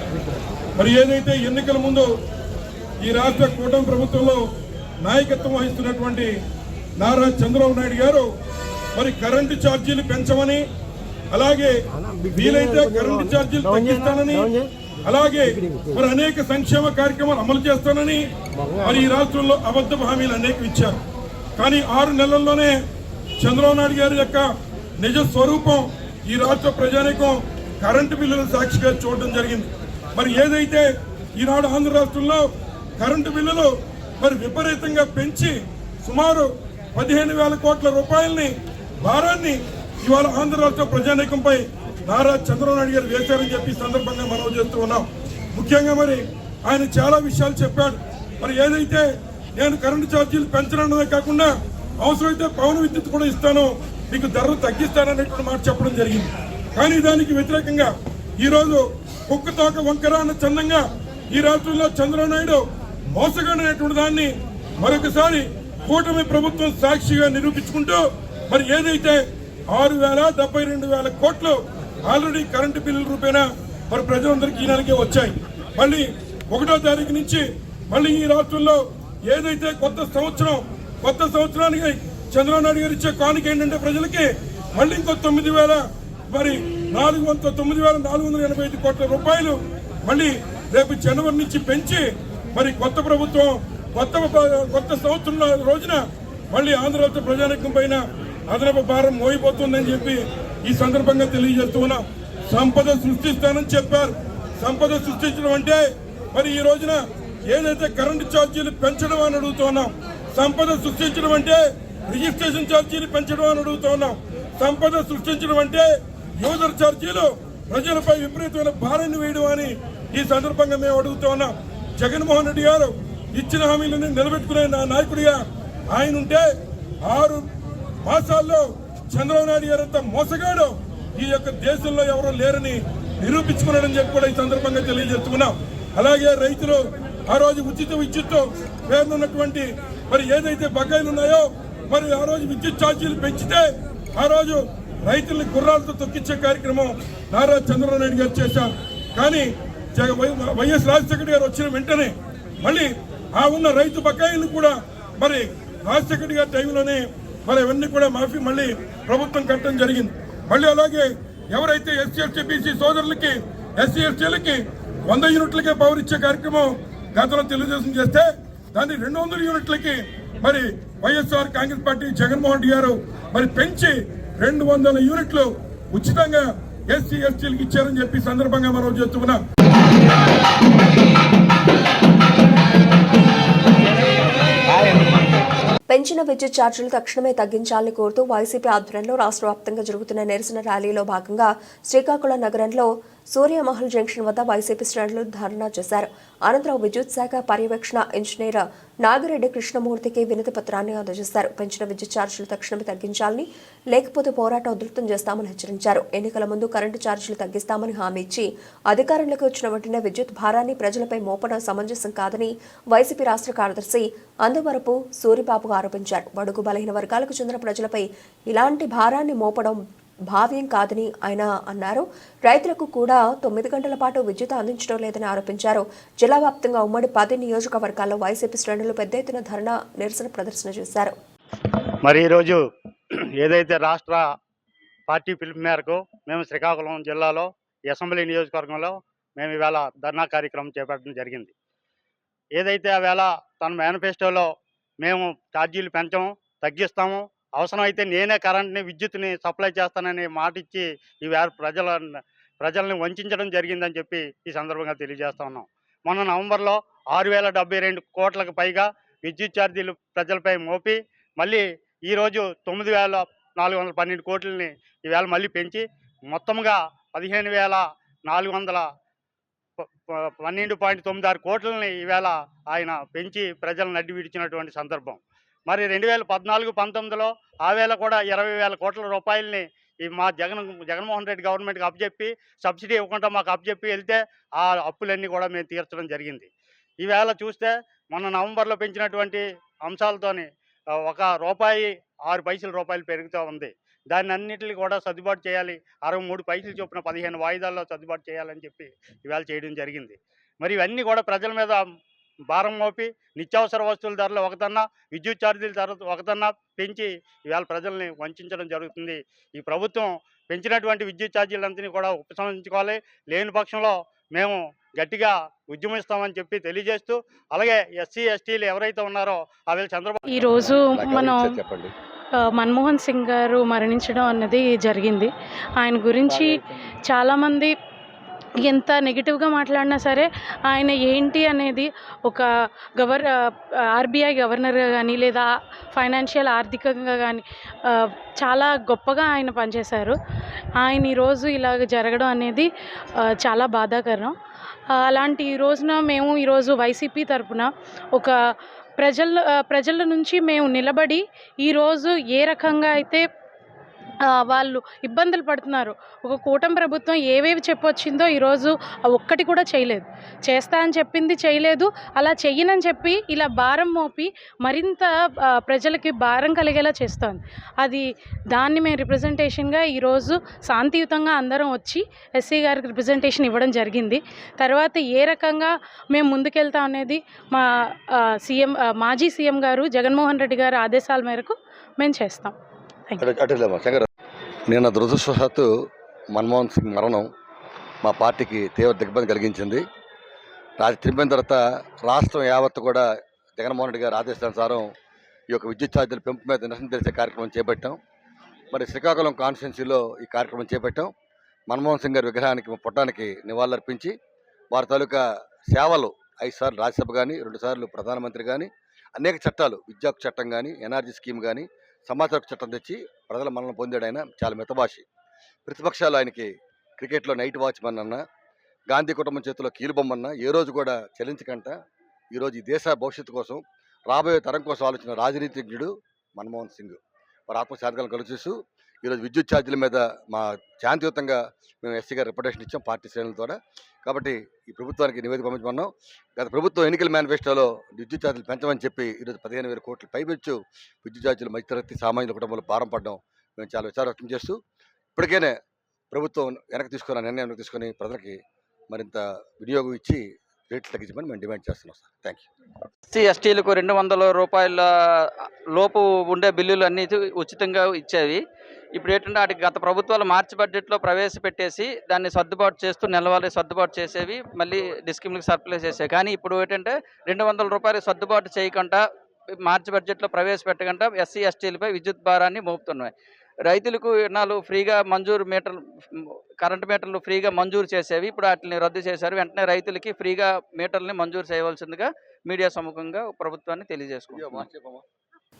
మరి ఏదైతే ఎన్నికల ముందు ఈ రాష్ట్ర కూటమి ప్రభుత్వంలో నాయకత్వం వహిస్తున్నటువంటి నారా చంద్రబాబు నాయుడు గారు మరి కరెంటు ఛార్జీలు పెంచమని, అలాగే వీలైతే కరెంటు ఛార్జీలు తగ్గిస్తానని, అలాగే మరి అనేక సంక్షేమ కార్యక్రమాలు అమలు చేస్తానని మరి ఈ రాష్ట్రంలో అబద్ధపు హామీలు అనేక ఇచ్చారు. కానీ 6 నెలల్లోనే చంద్రబాబు నాయుడు గారి యొక్క నిజ స్వరూపం ఈ రాష్ట్ర ప్రజానీకం కరెంటు బిల్లుల సాక్షిగా చూడడం జరిగింది. మరి ఏదైతే ఈనాడు ఆంధ్ర రాష్ట్రంలో కరెంటు బిల్లులు మరి విపరీతంగా పెంచి సుమారు 15,000 కోట్ల రూపాయలని భారాన్ని ఇవాళ ఆంధ్ర రాష్ట్ర ప్రజానీకంపై నారా చంద్రబాబు నాయుడు గారు వేశారని చెప్పి సందర్భంగా మనవి చేస్తూ ఉన్నాం. ముఖ్యంగా మరి ఆయన చాలా విషయాలు చెప్పాడు. మరి ఏదైతే నేను కరెంటు ఛార్జీలు పెంచడమే కాకుండా అవసరమైతే పవన విద్యుత్ కూడా ఇస్తాను, మీకు ధరలు తగ్గిస్తాననేటువంటి మాట చెప్పడం జరిగింది. కానీ దానికి వ్యతిరేకంగా ఈరోజు కుక్కతోక వంకర అన్న చందంగా ఈ రాష్ట్రంలో చంద్రబాబు నాయుడు మోసగాడనేటువంటి దాన్ని మరొకసారి కూటమి ప్రభుత్వం సాక్షిగా నిరూపించుకుంటూ మరి ఏదైతే 6,72,000 కోట్లు ఆల్రెడీ కరెంటు బిల్లుల రూపేణా మరి ప్రజలందరికీ ఈ నెలకే వచ్చాయి. మళ్ళీ 1వ తారీఖు నుంచి మళ్ళీ ఈ రాష్ట్రంలో ఏదైతే కొత్త సంవత్సరానికి చంద్రబాబు నాయుడు గారు ఇచ్చే కానుక ఏంటంటే ప్రజలకి మళ్ళీ ఇంకో 9,485 కోట్ల రూపాయలు మళ్ళీ రేపు జనవరి నుంచి పెంచి మరి కొత్త ప్రభుత్వం కొత్త సంవత్సరం రోజున మళ్ళీ ఆంధ్ర రాష్ట్ర ప్రజానికం పైన అదనపు భారం మోయిపోతుందని చెప్పి ఈ సందర్భంగా తెలియజేస్తూ ఉన్నాం. సంపద సృష్టిస్తానని చెప్పారు. సంపద సృష్టించడం అంటే మరి ఈ రోజున ఏదైతే కరెంటు ఛార్జీలు పెంచడం అని అడుగుతున్నాం. సంపద సృష్టించడం అంటే రిజిస్ట్రేషన్ ఛార్జీలు పెంచడం అని అడుగుతున్నాం. సంపద సృష్టించడం అంటే యూజర్ ఛార్జీలు ప్రజలపై విపరీతమైన భారాన్ని వేయడం అని ఈ సందర్భంగా మేము అడుగుతూ ఉన్నాం. జగన్మోహన్ రెడ్డి గారు ఇచ్చిన హామీలను నిలబెట్టుకునే నాయకుడిగా ఆయన ఉంటే 6 మాసాల్లో చంద్రబాబు నాయుడు గారు అంత మోసగాడు ఈ యొక్క దేశంలో ఎవరో లేరని నిరూపించుకున్నాడని చెప్పి కూడా ఈ సందర్భంగా తెలియజేస్తున్నాం. అలాగే రైతులు ఆ రోజు ఉచిత విద్యుత్ పేరున్నటువంటి మరి ఏదైతే బకాయిలు ఉన్నాయో మరి ఆ రోజు విద్యుత్ ఛార్జీలు పెంచితే ఆ రోజు రైతుల్ని గుర్రాలతో తొక్కించే కార్యక్రమం నారా చంద్రబాబు నాయుడు గారు చేశారు. కానీ వైఎస్ రాజశేఖర గారు వచ్చిన వెంటనే మళ్ళీ ఆ ఉన్న రైతు బకాయిలు కూడా మరి రాజశేఖర గారి టైంలోనే మరి అవన్నీ కూడా మాఫీ మళ్ళీ ప్రభుత్వం కట్టడం జరిగింది. మళ్ళీ అలాగే ఎవరైతే ఎస్సీ ఎస్టీ బీసీ సోదరులకి ఎస్సీ ఎస్టీలకి 100 యూనిట్లకే పవర్ ఇచ్చే కార్యక్రమం గతంలో తెలుగుదేశం చేస్తే దాన్ని 200 యూనిట్లకి మరి వైఎస్ఆర్ కాంగ్రెస్ పార్టీ జగన్మోహన్ రెడ్డి గారు మరి పెంచి 200 యూనిట్లు ఉచితంగా ఎస్సీ ఎస్టీలకు ఇచ్చారని చెప్పి సందర్భంగా మనం చెప్తున్నాం. పెంచిన విద్యుత్ ఛార్జీలు తక్షణమే తగ్గించాలని కోరుతూ వైసీపీ ఆధ్వర్యంలో రాష్ట్ర వ్యాప్తంగా జరుగుతున్న నిరసన ర్యాలీలో భాగంగా శ్రీకాకుళం నగరంలో సూర్యమహల్ జంక్షన్ వద్ద వైసీపీ శ్రేణులు ధర్నా చేశారు. అనంతరం విద్యుత్ శాఖ పర్యవేక్షణ ఇంజనీర్ నాగిరెడ్డి కృష్ణమూర్తికి వినతి పత్రాన్ని అందజేశారు. పెంచిన విద్యుత్ ఛార్జీలు తక్షణమే తగ్గించాలని, లేకపోతే పోరాటం ఉధృతం చేస్తామని హెచ్చరించారు. ఎన్నికల ముందు కరెంటు ఛార్జీలు తగ్గిస్తామని హామీ ఇచ్చి అధికారంలోకి వచ్చిన వెంటనే విద్యుత్ భారాన్ని ప్రజలపై మోపడం సమంజసం కాదని వైసీపీ రాష్ట్ర కార్యదర్శి అందవరపు సూరిబాబు ఆరోపించారు. బడుగు బలహీన వర్గాలకు చెందిన ప్రజలపై ఇలాంటి భారాన్ని మోపడం భావ్యం కాదని ఆయన అన్నారు. రైతులకు కూడా 9 గంటల పాటు విద్యుత్ అందించడం లేదని ఆరోపించారు. జిల్లా వ్యాప్తంగా ఉమ్మడి 10 నియోజకవర్గాల్లో వైసీపీ శ్రేణులు పెద్ద ఎత్తున ధర్నా నిరసన ప్రదర్శన చేశారు. మరి ఈరోజు ఏదైతే రాష్ట్ర పార్టీ పిలుపు మేరకు మేము శ్రీకాకుళం జిల్లాలో అసెంబ్లీ నియోజకవర్గంలో మేము ఈవేళ ధర్నా కార్యక్రమం చేపట్టడం జరిగింది. ఏదైతే ఆవేళ తన మేనిఫెస్టోలో మేము ఛార్జీలు పెంచము, తగ్గిస్తాము, అవసరమైతే నేనే కరెంట్ని విద్యుత్ని సప్లై చేస్తానని మాట ఇచ్చి ఈవేళ ప్రజల్ని వంచడం జరిగిందని చెప్పి ఈ సందర్భంగా తెలియజేస్తా ఉన్నాం. మొన్న నవంబర్లో 6,072 కోట్లకు పైగా విద్యుత్ ఛార్జీలు ప్రజలపై మోపి మళ్ళీ ఈరోజు 9,412 కోట్లని ఈవేళ మళ్ళీ పెంచి మొత్తంగా 15,412.96 కోట్లని ఈవేళ ఆయన పెంచి ప్రజలను అడ్డు విడిచినటువంటి సందర్భం. మరి 2014-19లో ఆవేళ కూడా 20,000 కోట్ల రూపాయలని ఈ మా జగన్మోహన్ రెడ్డి గవర్నమెంట్కి అప్పచెప్పి సబ్సిడీ ఇవ్వకుండా మాకు అప్పచెప్పి వెళ్తే ఆ అప్పులన్నీ కూడా మేము తీర్చడం జరిగింది. ఈవేళ చూస్తే మొన్న నవంబర్లో పెంచినటువంటి అంశాలతోని ₹1.06 పెరుగుతూ ఉంది. దాన్ని అన్నింటినీ కూడా సర్దుబాటు చేయాలి, 63 పైసలు చొప్పున 15 వాయిదాల్లో సర్దుబాటు చేయాలని చెప్పి ఈవేళ చేయడం జరిగింది. మరి ఇవన్నీ కూడా ప్రజల మీద భారం మోపి నిత్యావసర వస్తువుల ధరలు ఒకతన్నా, విద్యుత్ ఛార్జీల ధర ఒకతన్నా పెంచి ఈవేళ ప్రజల్ని వంచడం జరుగుతుంది. ఈ ప్రభుత్వం పెంచినటువంటి విద్యుత్ ఛార్జీలంతా కూడా ఉపసంహరించుకోవాలి, లేని పక్షంలో మేము గట్టిగా ఉద్యమిస్తామని చెప్పి తెలియజేస్తూ, అలాగే ఎస్సీ ఎస్టీలు ఎవరైతే ఉన్నారో అవి చంద్రబాబు ఈరోజు మనం మన్మోహన్ సింగ్ గారు మరణించడం అన్నది జరిగింది. ఆయన గురించి చాలామంది ఎంత నెగిటివ్గా మాట్లాడినా సరే ఆయన ఏంటి అనేది ఒక ఆర్బీఐ గవర్నర్గా కానీ లేదా ఫైనాన్షియల్ ఆర్థికంగా కానీ చాలా గొప్పగా ఆయన పనిచేశారు. ఆయన ఈరోజు ఇలాగ జరగడం అనేది చాలా బాధాకరం. అలాంటి ఈ రోజున మేము ఈరోజు వైసీపీ తరపున ఒక ప్రజల నుంచి మేము నిలబడి ఈరోజు ఏ రకంగా అయితే వాళ్ళు ఇబ్బందులు పడుతున్నారు. ఒక కూటమి ప్రభుత్వం ఏవేవి చెప్పొచ్చిందో ఈరోజు ఒక్కటి కూడా చేయలేదు. చేస్తా అని చెప్పింది చేయలేదు. అలా చెయ్యనని చెప్పి ఇలా భారం మోపి మరింత ప్రజలకి భారం కలిగేలా చేస్తోంది. దాన్ని మేము రిప్రజెంటేషన్గా ఈరోజు శాంతియుతంగా అందరం వచ్చి ఎస్సీ గారికి రిప్రజెంటేషన్ ఇవ్వడం జరిగింది. తర్వాత ఏ రకంగా మేము ముందుకెళ్తాం అనేది మా మాజీ సీఎం గారు జగన్మోహన్ రెడ్డి గారి ఆదేశాల మేరకు మేము చేస్తాం. నిన్న దురదృష్టవశాత్తు మన్మోహన్ సింగ్ మరణం మా పార్టీకి తీవ్ర దిగ్బంధం కలిగించింది. తిరిగిన తర్వాత రాష్ట్రం యావత్తు కూడా జగన్మోహన్ రెడ్డి గారి ఆదేశానుసారం ఈ యొక్క విద్యుత్ ఛార్జీల పెంపు మీద నిరసన తెలిసే కార్యక్రమం చేపట్టాం. మరి శ్రీకాకుళం కాన్స్టిట్యున్సీలో ఈ కార్యక్రమం చేపట్టాం. మన్మోహన్ సింగ్ గారి విగ్రహానికి పుట్టానికి నివాళులర్పించి వారి తాలూకా సేవలు 5 సార్లు రాజ్యసభ కానీ 2 సార్లు ప్రధానమంత్రి కానీ అనేక చట్టాలు, విద్యా చట్టం కానీ, ఎన్ఆర్జీ స్కీమ్ కానీ, సమాచార చట్టం తెచ్చి ప్రజల మన్నన పొందాడు. ఆయన చాలా మితభాషి. ప్రతిపక్షాలు ఆయనకి క్రికెట్లో నైట్ వాచ్మన్ అన్న, గాంధీ కుటుంబం చేతిలో కీలుబొమ్మన్న ఏ రోజు కూడా చలించకంట ఈరోజు ఈ దేశ భవిష్యత్తు కోసం, రాబోయే తరం కోసం ఆలోచన రాజనీతిజ్ఞుడు మన్మోహన్ సింగ్. వారి ఆత్మశాంతికలను కలుచూస్తూ ఈరోజు విద్యుత్ ఛార్జీల మీద మా శాంతియుతంగా మేము ఎస్సీ గారు రిప్రజెంటేషన్ ఇచ్చాం పార్టీ శ్రేణుల ద్వారా. కాబట్టి ఈ ప్రభుత్వానికి నివేదిక పంపించమన్నాం. గత ప్రభుత్వం ఎన్నికల మేనిఫెస్టోలో విద్యుత్ ఛార్జీలు పెంచమని చెప్పి ఈరోజు 15,000 కోట్లు పైపెచ్చు విద్యుత్ ఛార్జీలు మధ్యతరగతి సామాన్యుల కుటుంబంలో భారం పడడం మేము చాలా విచారం వ్యక్తం చేస్తూ ఇప్పటికైనా ప్రభుత్వం నిర్ణయం తీసుకొని ప్రజలకి మరింత వినియోగం ఇచ్చి రేట్లు తగ్గించమని మేము డిమాండ్ చేస్తున్నాం సార్. Thank you. ఎస్సీ ఎస్టీలకు 200 రూపాయల లోపు ఉండే బిల్లులు అన్నీ ఉచితంగా ఇచ్చేవి. ఇప్పుడు ఏంటంటే వాటికి గత ప్రభుత్వాలు మార్చి బడ్జెట్లో ప్రవేశపెట్టేసి దాన్ని సర్దుబాటు చేస్తూ నెలవారీ సర్దుబాటు చేసేవి, మళ్ళీ డిస్కిమ్లకు సర్ప్లై చేసేవి. కానీ ఇప్పుడు ఏంటంటే 200 రూపాయలు సర్దుబాటు చేయకుండా మార్చి బడ్జెట్లో ప్రవేశపెట్టకుండా ఎస్సీ ఎస్టీలపై విద్యుత్ భారాన్ని మోపుతున్నాయి. రైతులకు ఇన్నాళ్ళు ఫ్రీగా కరెంటు మీటర్లు ఫ్రీగా మంజూరు చేసేవి, ఇప్పుడు వాటిని రద్దు చేశారు. వెంటనే రైతులకి ఫ్రీగా మీటర్లని మంజూరు చేయవలసిందిగా మీడియా సముఖంగా ప్రభుత్వాన్ని తెలియజేసుకుంటున్నాం.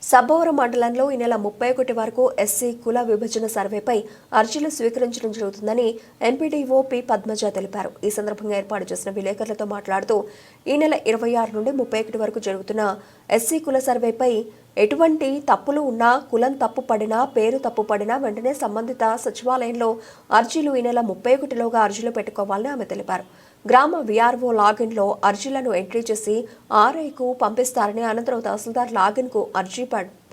సబ్బవరం మండలంలో ఈ నెల 31 వరకు ఎస్సీ కుల విభజన సర్వేపై అర్జీలు స్వీకరించడం జరుగుతుందని ఎంపీడీఓ పి పద్మజ తెలిపారు. ఈ సందర్భంగా ఏర్పాటు చేసిన విలేకరులతో మాట్లాడుతూ ఈ నెల 26 నుండి 31 వరకు జరుగుతున్న ఎస్సీ కుల సర్వేపై ఎటువంటి తప్పులు ఉన్నా, కులం తప్పు పడినా, పేరు తప్పు పడినా వెంటనే సంబంధిత సచివాలయంలో అర్జీలు ఈ నెల 31లోగా అర్జీలు పెట్టుకోవాలని ఆమె తెలిపారు. గ్రామ వీఆర్ఓ లాగిన్లో అర్జీలను ఎంట్రీ చేసి ఆర్ఐకు పంపిస్తారని, అనంతరం తహసీల్దార్ లాగిన్కు అర్జీ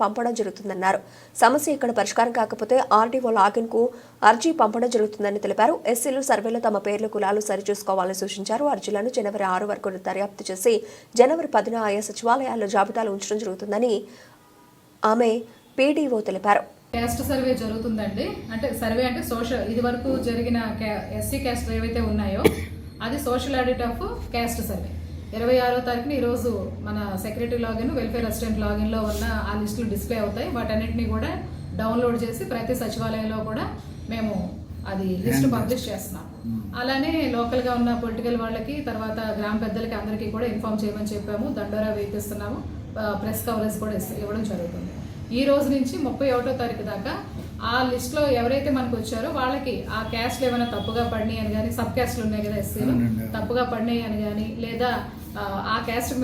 పంపడం జరుగుతుందన్నారు. సమస్య ఇక్కడ పరిష్కారం కాకపోతే ఆర్డీఓ లాగిన్కు అర్జీ పంపడం జరుగుతుందని తెలిపారు. ఎస్సీలు సర్వేలో తమ పేర్లు, కులాలు సరిచూసుకోవాలని సూచించారు. అర్జీలను జనవరి 6 వరకు దర్యాప్తు చేసి జనవరి 10న ఆయా సచివాలయాల్లో జాబితాలు ఉంచడం జరుగుతుందని ఆమె పీడీఓ తెలిపారు. క్యాస్ట్ సర్వే జరుగుతుందండి. అంటే సర్వే అంటే సోషల్, ఇది వరకు జరిగిన ఎస్సీ క్యాస్ట్ ఏవైతే ఉన్నాయో అది social audit of caste survey 26వ తారీఖున ఈరోజు మన సెక్రటరీ లాగిన్, వెల్ఫేర్ అసిస్టెంట్ లాగిన్లో ఉన్న ఆ లిస్టులు డిస్ప్లే అవుతాయి. వాటన్నిటిని కూడా డౌన్లోడ్ చేసి ప్రతి సచివాలయంలో కూడా మేము అది లిస్ట్ పబ్లిష్ చేస్తున్నాం. అలానే లోకల్గా ఉన్న పొలిటికల్ వాళ్ళకి, తర్వాత గ్రామ పెద్దలకి అందరికీ కూడా ఇన్ఫార్మ్ చేయమని చెప్పాము. దండోరా వేపిస్తున్నాము. ప్రెస్ కవరేజ్ కూడా ఇవ్వడం జరుగుతుంది. ఈ రోజు నుంచి 31వ తారీఖు దాకా ఆ లిస్ట్లో ఎవరైతే మనకు వచ్చారో వాళ్ళకి ఆ క్యాస్ట్లు ఏమైనా తప్పుగా పడినాయి అని కానీ, సబ్ క్యాస్ట్లు ఉన్నాయి కదా ఎస్సీలు, తప్పుగా పడినాయి అని కానీ, లేదా ఆ క్యాస్ట్కి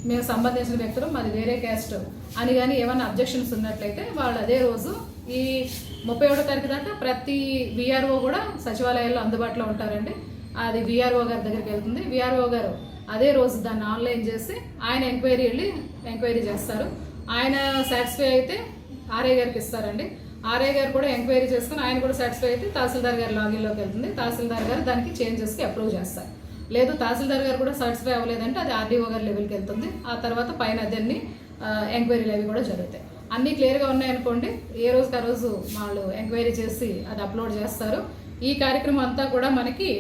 మేము సంబంధించిన వ్యక్తులు మాది వేరే క్యాస్ట్ అని కానీ ఏమైనా అబ్జెక్షన్స్ ఉన్నట్లయితే వాళ్ళు అదే రోజు ఈ 31వ తారీఖు దాకా ప్రతి వీఆర్ఓ కూడా సచివాలయాల్లో అందుబాటులో ఉంటారండి. అది వీఆర్ఓ గారి దగ్గరికి వెళ్తుంది. వీఆర్ఓ గారు అదే రోజు దాన్ని ఆన్లైన్ చేసి ఆయన ఎంక్వైరీ చేస్తారు. ఆయన సాటిస్ఫై అయితే ఆర్ఐ గారికి ఇస్తారండి. ఆర్ఐ గారు కూడా ఎంక్వైరీ చేసుకుని ఆయన కూడా సాటిస్ఫై అయితే తహసీల్దార్ గారి లాగిన్లోకి వెళ్తుంది. తహసీల్దార్ గారు దానికి చేంజెస్కి అప్రూవ్ చేస్తారు. లేదు తహసీల్దార్ గారు కూడా సాటిస్ఫై అవ్వలేదంటే అది ఆర్డీఓ గారి లెవెల్కి వెళ్తుంది. ఆ తర్వాత పైన అదన్నీ ఎంక్వైరీలు అవి కూడా జరుగుతాయి. అన్నీ క్లియర్గా ఉన్నాయనుకోండి, ఏ రోజుకి ఆ రోజు వాళ్ళు ఎంక్వైరీ చేసి అది అప్లోడ్ చేస్తారు. ఈ కార్యక్రమం అంతా కూడా మనకి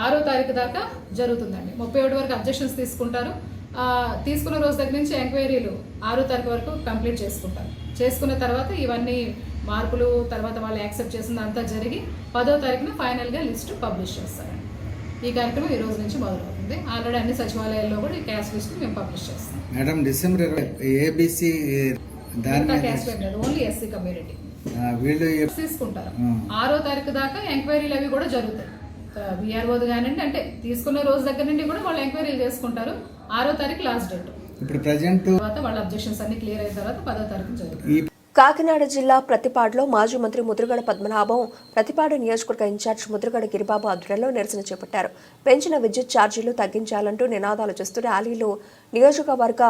6వ తారీఖు దాకా జరుగుతుందండి. 31 వరకు అబ్జెక్షన్స్ తీసుకుంటారు. తీసుకున్న రోజు దగ్గర నుంచి ఎంక్వైరీలు 6వ తారీఖు వరకు కంప్లీట్ చేసుకుంటారు. చేసుకున్న తర్వాత ఇవన్నీ మార్పులు తర్వాత వాళ్ళు యాక్సెప్ట్ చేసింది అంతా జరిగి 10వ తారీఖున ఫైనల్గా లిస్టు పబ్లిష్ చేస్తారండి. ఈ కార్యక్రమం ఈ రోజు నుంచి మొదలవుతుంది. ఆల్రెడీ అన్ని సచివాలయాల్లో కూడా ఈ క్యాస్ట్ లిస్ట్ మేము పబ్లిష్ చేస్తాం. Madam December 20 ABC caste only SC community వీళ్ళు తీసుకుంటారు. 6వ తారీఖు దాకా ఎంక్వైరీలు అవి కూడా జరుగుతాయి. వీఆర్ఓది కానివ్వండి, అంటే తీసుకున్న రోజు దగ్గర నుండి కూడా వాళ్ళు ఎంక్వైరీలు చేసుకుంటారు. 6వ తారీఖు లాస్ట్ డేట్. ఇప్పుడు ప్రజెంట్ తర్వాత వాళ్ళ అబ్జెక్షన్స్ అన్ని క్లియర్ అయిన తర్వాత 10వ తారీఖు జరుగుతుంది. కాకినాడ జిల్లా ప్రతిపాడులో మాజీ మంత్రి ముద్రగడ పద్మనాభం ప్రతిపాడు నియోజకవర్గ ఇన్ఛార్జ్ ముద్రగడ గిరిబాబు ఆధ్వర్యంలో నిరసన చేపట్టారు. పెంచిన విద్యుత్ ఛార్జీలు తగ్గించాలంటూ నినాదాలు చేస్తూ ర్యాలీలో నియోజకవర్గ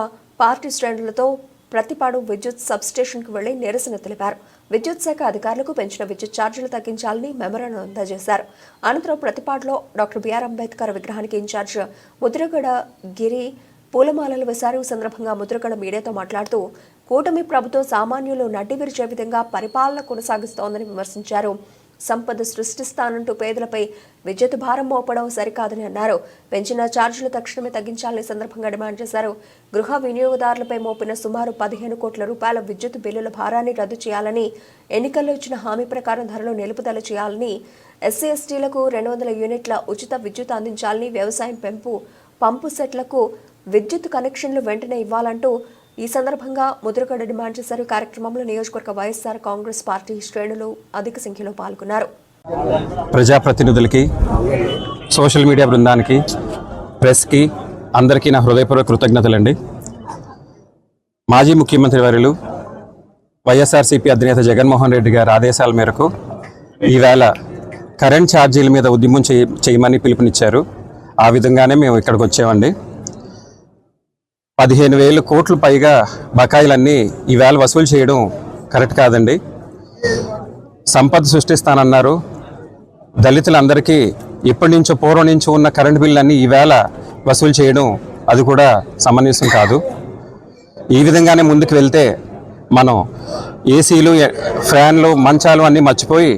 పార్టీ శ్రేణులతో ప్రతిపాడు విద్యుత్ సబ్స్టేషన్కు వెళ్లి నిరసన తెలిపారు. విద్యుత్ శాఖ అధికారులకు పెంచిన విద్యుత్ ఛార్జీలు తగ్గించాలని మెమోరాండం అందజేశారు. అనంతరం ప్రతిపాడులో డాక్టర్ బిఆర్ అంబేద్కర్ విగ్రహానికి ఇన్ఛార్జ్ ముద్రగడ గిరి పూలమాలలు వేశారు. ఈ సందర్భంగా ముద్రగడ మీడియాతో మాట్లాడుతూ కూటమి ప్రభుత్వం సామాన్యులు నడ్డివిరిచే విధంగా పరిపాలన కొనసాగిస్తోందని విమర్శించారు. సంపద సృష్టిస్తానంటూ పేదలపై విద్యుత్ భారం మోపడం సరికాదని అన్నారు. పెంచిన ఛార్జీలు తక్షణమే తగ్గించాలని సందర్భంగా డిమాండ్ చేశారు. గృహ వినియోగదారులపై మోపిన సుమారు 15 కోట్ల రూపాయల విద్యుత్ బిల్లుల భారాన్ని రద్దు చేయాలని, ఎన్నికల్లో ఇచ్చిన హామీ ప్రకారం ధరలు నిలుపుదల చేయాలని, ఎస్సీ ఎస్టీలకు 200 యూనిట్ల ఉచిత విద్యుత్ అందించాలని, వ్యవసాయం పంపు సెట్లకు విద్యుత్ కనెక్షన్లు వెంటనే ఇవ్వాలంటూ ఈ సందర్భంగా ముద్రగడ డిమాండ్ చేశారు. కార్యక్రమంలో నియోజకవర్గ వైఎస్ఆర్ కాంగ్రెస్ పార్టీ శ్రేణులు అధిక సంఖ్యలో పాల్గొన్నారు. ప్రజాప్రతినిధులకి, సోషల్ మీడియా బృందానికి, ప్రెస్కి అందరికీ నా హృదయపూర్వక కృతజ్ఞతలండి. మాజీ ముఖ్యమంత్రి వర్యులు వైఎస్ఆర్సీపీ అధినేత జగన్మోహన్ రెడ్డి గారి ఆదేశాల మేరకు ఈవేళ కరెంట్ ఛార్జీల మీద ఉద్యమం చేయమని పిలుపునిచ్చారు. ఆ విధంగానే మేము ఇక్కడికి వచ్చామండి. 15,000 కోట్లు పైగా బకాయిలన్నీ ఈవేళ వసూలు చేయడం కరెక్ట్ కాదండి. సంపద సృష్టిస్తానన్నారు. దళితులందరికీ ఎప్పటి నుంచో పూర్వం నుంచి ఉన్న కరెంటు బిల్లులన్నీ ఈవేళ వసూలు చేయడం అది కూడా సమంజసం కాదు. ఈ విధంగానే ముందుకు వెళ్తే మనం ఏసీలు, ఫ్యాన్లు, మంచాలు అన్నీ మర్చిపోయి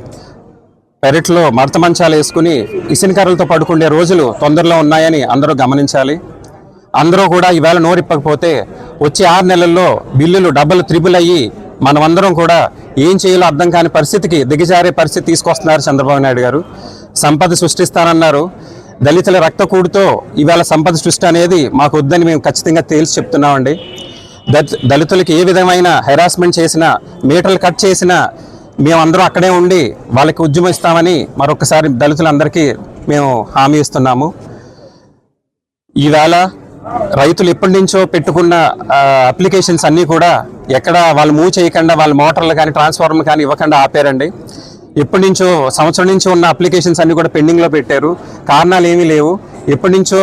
పెరట్లో మడత మంచాలు వేసుకుని ఇసినకర్రలతో పడుకునే రోజులు తొందరలో ఉన్నాయని అందరూ గమనించాలి. అందరూ కూడా ఈవేళ నోరిప్పకపోతే వచ్చే 6 నెలల్లో బిల్లులు డబుల్ త్రిబుల్ అయ్యి మనమందరం కూడా ఏం చేయాలో అర్థం కాని పరిస్థితికి దిగజారే పరిస్థితి తీసుకొస్తున్నారు చంద్రబాబు నాయుడు గారు. సంపద సృష్టిస్తానన్నారు. దళితుల రక్తకూడుతో ఈవేళ సంపద సృష్టి అనేది మాకు వద్దని మేము ఖచ్చితంగా తేల్చి చెప్తున్నామండి. దళితులకి ఏ విధమైన హెరాస్మెంట్ చేసినా, మీటర్లు కట్ చేసినా మేమందరం అక్కడే ఉండి వాళ్ళకి ఉద్యమిస్తామని మరొకసారి దళితులందరికీ మేము హామీ ఇస్తున్నాము. ఈవేళ రైతులు ఎప్పటి నుంచో పెట్టుకున్న అప్లికేషన్స్ అన్నీ కూడా ఎక్కడ వాళ్ళు మూవ్ చేయకుండా వాళ్ళ మోటార్లు కానీ ట్రాన్స్ఫార్మర్ కానీ ఇవ్వకుండా ఆపారండి. ఎప్పటి నుంచో సంవత్సరం నుంచి ఉన్న అప్లికేషన్స్ అన్నీ కూడా పెండింగ్లో పెట్టారు. కారణాలు ఏమీ లేవు. ఎప్పటి నుంచో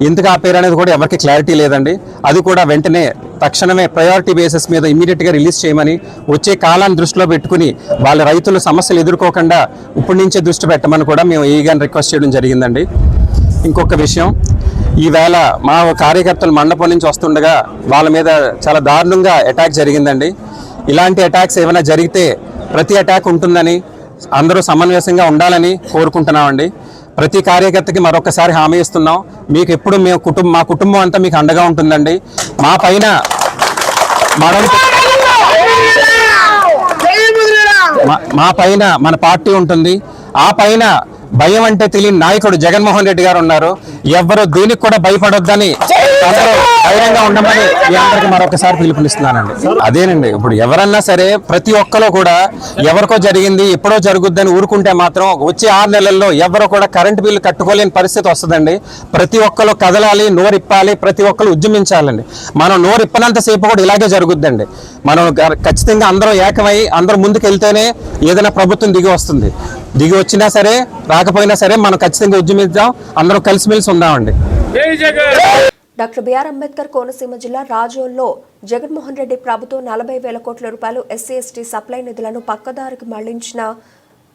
ఎందుకు ఆపారు అనేది కూడా ఎవరికి క్లారిటీ లేదండి. అది కూడా వెంటనే తక్షణమే ప్రయారిటీ బేసిస్ మీద ఇమీడియట్గా రిలీజ్ చేయమని, వచ్చే కాలాన్ని దృష్టిలో పెట్టుకుని వాళ్ళ రైతులు సమస్యలు ఎదుర్కోకుండా ఇప్పటి నుంచే దృష్టి పెట్టమని కూడా మేము ఈగాని రిక్వెస్ట్ చేయడం జరిగిందండి. ఇంకొక విషయం, ఈవేళ మా కార్యకర్తలు మండపం నుంచి వస్తుండగా వాళ్ళ మీద చాలా దారుణంగా అటాక్ జరిగిందండి. ఇలాంటి అటాక్స్ ఏమైనా జరిగితే ప్రతి అటాక్ ఉంటుందని అందరూ సమన్వయంగా ఉండాలని కోరుకుంటున్నామండి. ప్రతి కార్యకర్తకి మరొకసారి హామీ ఇస్తున్నాం. మీకు ఎప్పుడు మా కుటుంబం అంతా మీకు అండగా ఉంటుందండి. మా పైన మన పార్టీ ఉంటుంది. ఆ పైన భయం అంటే తెలియని నాయకుడు జగన్మోహన్ రెడ్డి గారు ఉన్నారు. ఎవ్వరూ దీనికి కూడా భయపడొద్దని అందరూ ధైర్యంగా ఉండమని మీ అందరికీ మరొకసారి పిలుపునిస్తున్నానండి. అదేనండి, ఇప్పుడు ఎవరన్నా సరే ప్రతి ఒక్కరు కూడా ఎవరికో జరిగింది ఎప్పుడో జరుగుద్దని ఊరుకుంటే మాత్రం వచ్చే 6 నెలల్లో ఎవరో కూడా కరెంటు బిల్లు కట్టుకోలేని పరిస్థితి వస్తుందండి. ప్రతి ఒక్కరు కదలాలి, నోరిప్పాలి, ప్రతి ఒక్కరు ఉద్యమించాలండి. మనం నోరిప్పనంతసేపు కూడా ఇలాగే జరుగుద్దండి. మనం ఖచ్చితంగా అందరూ ఏకమై అందరూ ముందుకు వెళ్తేనే ఏదైనా ప్రభుత్వం దిగి వస్తుంది. దిగి వచ్చినా సరే రాకపోయినా సరే మనం ఖచ్చితంగా ఉద్యమిద్దాం, అందరూ కలిసిమెలిసి ఉందామండి. డాక్టర్ బిఆర్ అంబేద్కర్ కోనసీమ జిల్లా రాజోల్లో జగన్మోహన్ రెడ్డి ప్రభుత్వం 40,000 కోట్ల రూపాయలు ఎస్సీ ఎస్టీ సప్లై నిధులను పక్కదారికి మళ్లించిన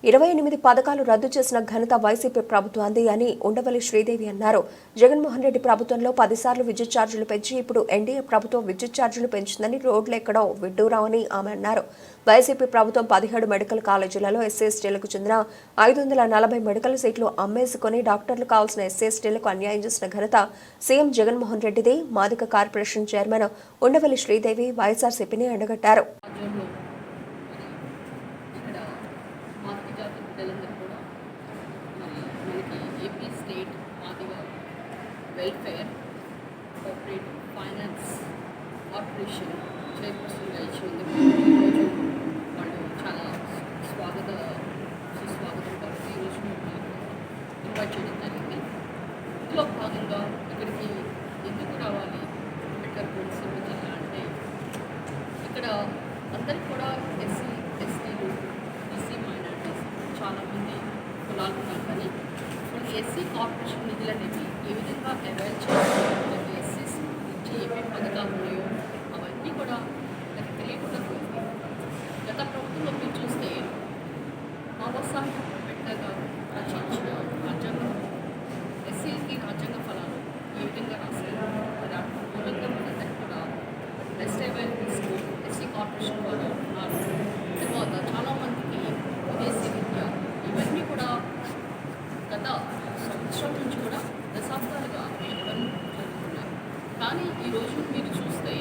28 పథకాలు రద్దు చేసిన ఘనత వైసీపీ ప్రభుత్వాన్ని అని ఉండవల్లి శ్రీదేవి అన్నారు. జగన్మోహన్ రెడ్డి ప్రభుత్వంలో 10 సార్లు విద్యుత్ ఛార్జీలు పెంచి ఇప్పుడు ఎన్డీఏ ప్రభుత్వం విద్యుత్ ఛార్జీలు పెంచిందని రోడ్లు ఎక్కడం విడ్డూరమని ఆమె అన్నారు. వైసీపీ ప్రభుత్వం 17 మెడికల్ కాలేజీలలో ఎస్సీ ఎస్టీలకు చెందిన 540 మెడికల్ సీట్లు అమ్మేసుకుని డాక్టర్లు కావాల్సిన ఎస్సీ ఎస్టీలకు అన్యాయం చేసిన ఘనత సీఎం జగన్మోహన్ రెడ్డిది. మాదిక కార్పొరేషన్ చైర్మన్ ఉండవల్లి శ్రీదేవి వైఎస్ఆర్సీపీని ఎండగట్టారు. వెల్ఫేర్ కోఆపరేటివ్ ఫైనాన్స్ కార్పొరేషన్ చైర్పర్సన్గా ఇచ్చినందుకు ఈరోజు వాళ్ళు చాలా సుస్వాగతంతో ఈరోజు ఇన్వైట్ చేయడం జరిగింది. ఇందులో భాగంగా ఇక్కడికి ఎందుకు రావాలి అంబేద్కర్ కోనసీమ జిల్లా అంటే ఇక్కడ అందరికి కూడా ఎస్సీ ఎస్టీలు బీసీ మైనారిటీస్ చాలామంది కులాలు ఉన్నారు, కానీ మనకి ఎస్సీ కార్పొరేషన్ నిధులు అనేవి ఏ విధంగా అవైల్ చేయాలి, మనకి ఎస్సీస్ నుంచి ఏమేమి పథకాలు ఉన్నాయో అవన్నీ కూడా నాకు తెలియకుండా పోయింది. గత ప్రభుత్వంలో మీరు చూస్తే బాబాసాహెబ్ అంబేద్కర్ గారు రచించిన రాజ్యాంగం ఎస్సీలకి రాజ్యాంగ ఫలాలు ఏ విధంగా రాశారు, మరి మూలంగా మనందరికీ కూడా best available school SC corporation వారు ఉన్నారు. తర్వాత చాలామందికి విదేశీ విద్య ఇవన్నీ కూడా గత సంవత్సరం నుంచి కూడా దశాబ్దాలుగా ఇవన్నీ జరుగుతున్నాయి. కానీ ఈరోజు మీరు చూస్తే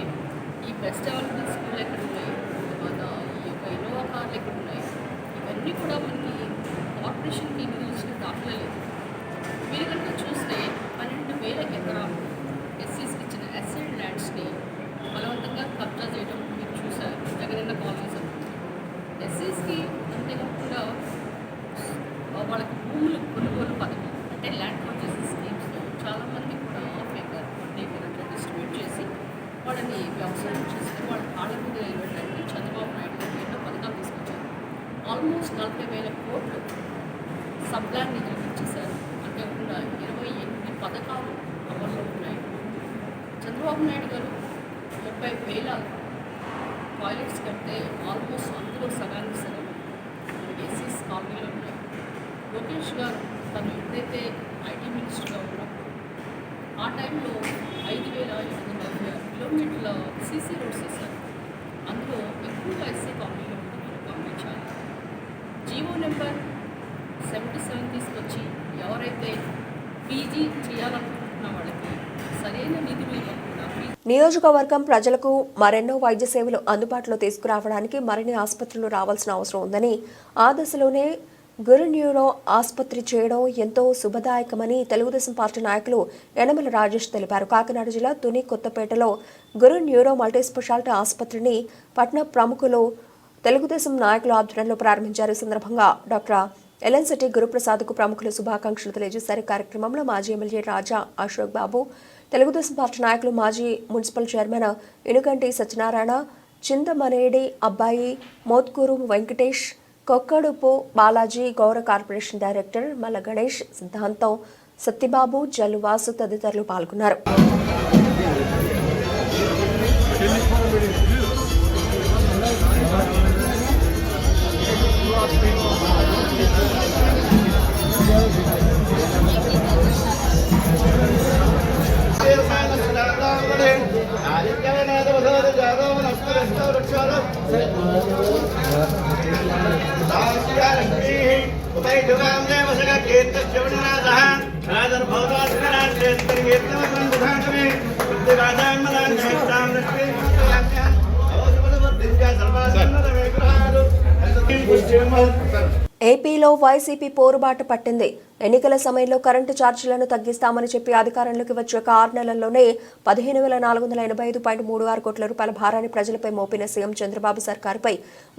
ఈ బెస్ట్ అవైలబుల్ స్కూల్ ఎక్కడ ఉన్నాయి, తర్వాత ఈ యొక్క ఇన్నోవా కార్లు ఎక్కడ ఉన్నాయి, ఇవన్నీ కూడా మనకి కార్పొరేషన్కి నిధులు ఇచ్చిన దాఖలా లేదు. మీరు కనుక చూస్తే 12,000 ఎకరాలు ఎస్సీస్కి ఇచ్చిన అసెట్ ల్యాండ్స్ని బలవంతంగా కబ్జా చేయడం మీరు చూశారు జగనన్న కాలనీస్. ఎస్సీస్కి అంతేకాకుండా వాళ్ళకి భూములు కొనుగోలు పథకం అంటే ల్యాండ్ పర్చేసింగ్ స్కీమ్స్లో చాలామంది కూడా ఫేకర్ అట్లా డిస్ట్రిబ్యూట్ చేసి వాళ్ళని వ్యవసాయం చేసుకుని వాళ్ళ కాళ్ళ మీద నిలబెట్టడానికి చంద్రబాబు నాయుడు గారు ఎన్నో పథకాలు తీసుకొచ్చారు. ఆల్మోస్ట్ 40,000 కోట్లు సబ్లాండ్ నిధులు ఇచ్చేశారు. అంతేకాకుండా 28 పథకాలు అమల్లో ఉన్నాయి. చంద్రబాబు నాయుడు గారు 30,000 టాయిలెట్స్ కడితే ఆల్మోస్ట్ అందులో సగానికి సగం మనకి ఎస్సీస్ కాలనీలో ఉన్నాయి. లోకేష్ గారు తను ఎప్పుడైతే ఐటీ మినిస్టర్గా ఉన్నప్పుడు ఆ టైంలో 5,756 కిలోమీటర్ల సీసీ రోడ్స్ వేశారు. అందులో ఎక్కువగా ఎస్సీ కాలనీలో పంపించాలి. జీవో నెంబర్ 77 తీసుకొచ్చి ఎవరైతే పీజీ చేయాలనుకుంటున్న వాళ్ళకి సరైన నిధులు ఇవ్వకుండా నియోజకవర్గం ప్రజలకు మరెన్నో వైద్య సేవలు అందుబాటులో తీసుకురావడానికి మరిన్ని ఆసుపత్రులు రావాల్సిన అవసరం ఉందని, ఆ దశలోనే గురు న్యూరో ఆసుపత్రి చేయడం ఎంతో శుభదాయకమని తెలుగుదేశం పార్టీ నాయకులు యనమల రాజేష్ తెలిపారు. కాకినాడ జిల్లా తుని కొత్తపేటలో గురు న్యూరో మల్టీ స్పెషాలిటీ ఆసుపత్రిని పట్న ప్రముఖులు తెలుగుదేశం నాయకుల ఆధ్వర్యంలో ప్రారంభించారు. ఈ సందర్భంగా డాక్టర్ ఎల్ఎన్సిటీ గురుప్రసాద్కు ప్రముఖులు శుభాకాంక్షలు తెలియజేశారు. కార్యక్రమంలో మాజీ ఎమ్మెల్యే రాజా అశోక్ బాబు, తెలుగుదేశం పార్టీ నాయకులు మాజీ మున్సిపల్ చైర్మన్ ఇనుగంటి సత్యనారాయణ, చింతమనేడి అబ్బాయి, మోత్కూరు వెంకటేష్, కొక్కడుపు బాలాజీ, గౌర కార్పొరేషన్ డైరెక్టర్ మల్ల గణేష్, సిద్ధాంతం సత్యబాబు, జల్లువాసు తదితరులు పాల్గొన్నారు. ఏపీలో వైసీపీ పోరుబాటు పట్టింది. ఎన్నికల సమయంలో కరెంటు ఛార్జీలను తగ్గిస్తామని చెప్పి అధికారంలోకి వచ్చాక 6 నెలల్లోనే 15,485.36 కోట్ల రూపాయల భారాన్ని ప్రజలపై మోపిన సీఎం చంద్రబాబు సర్కారుపై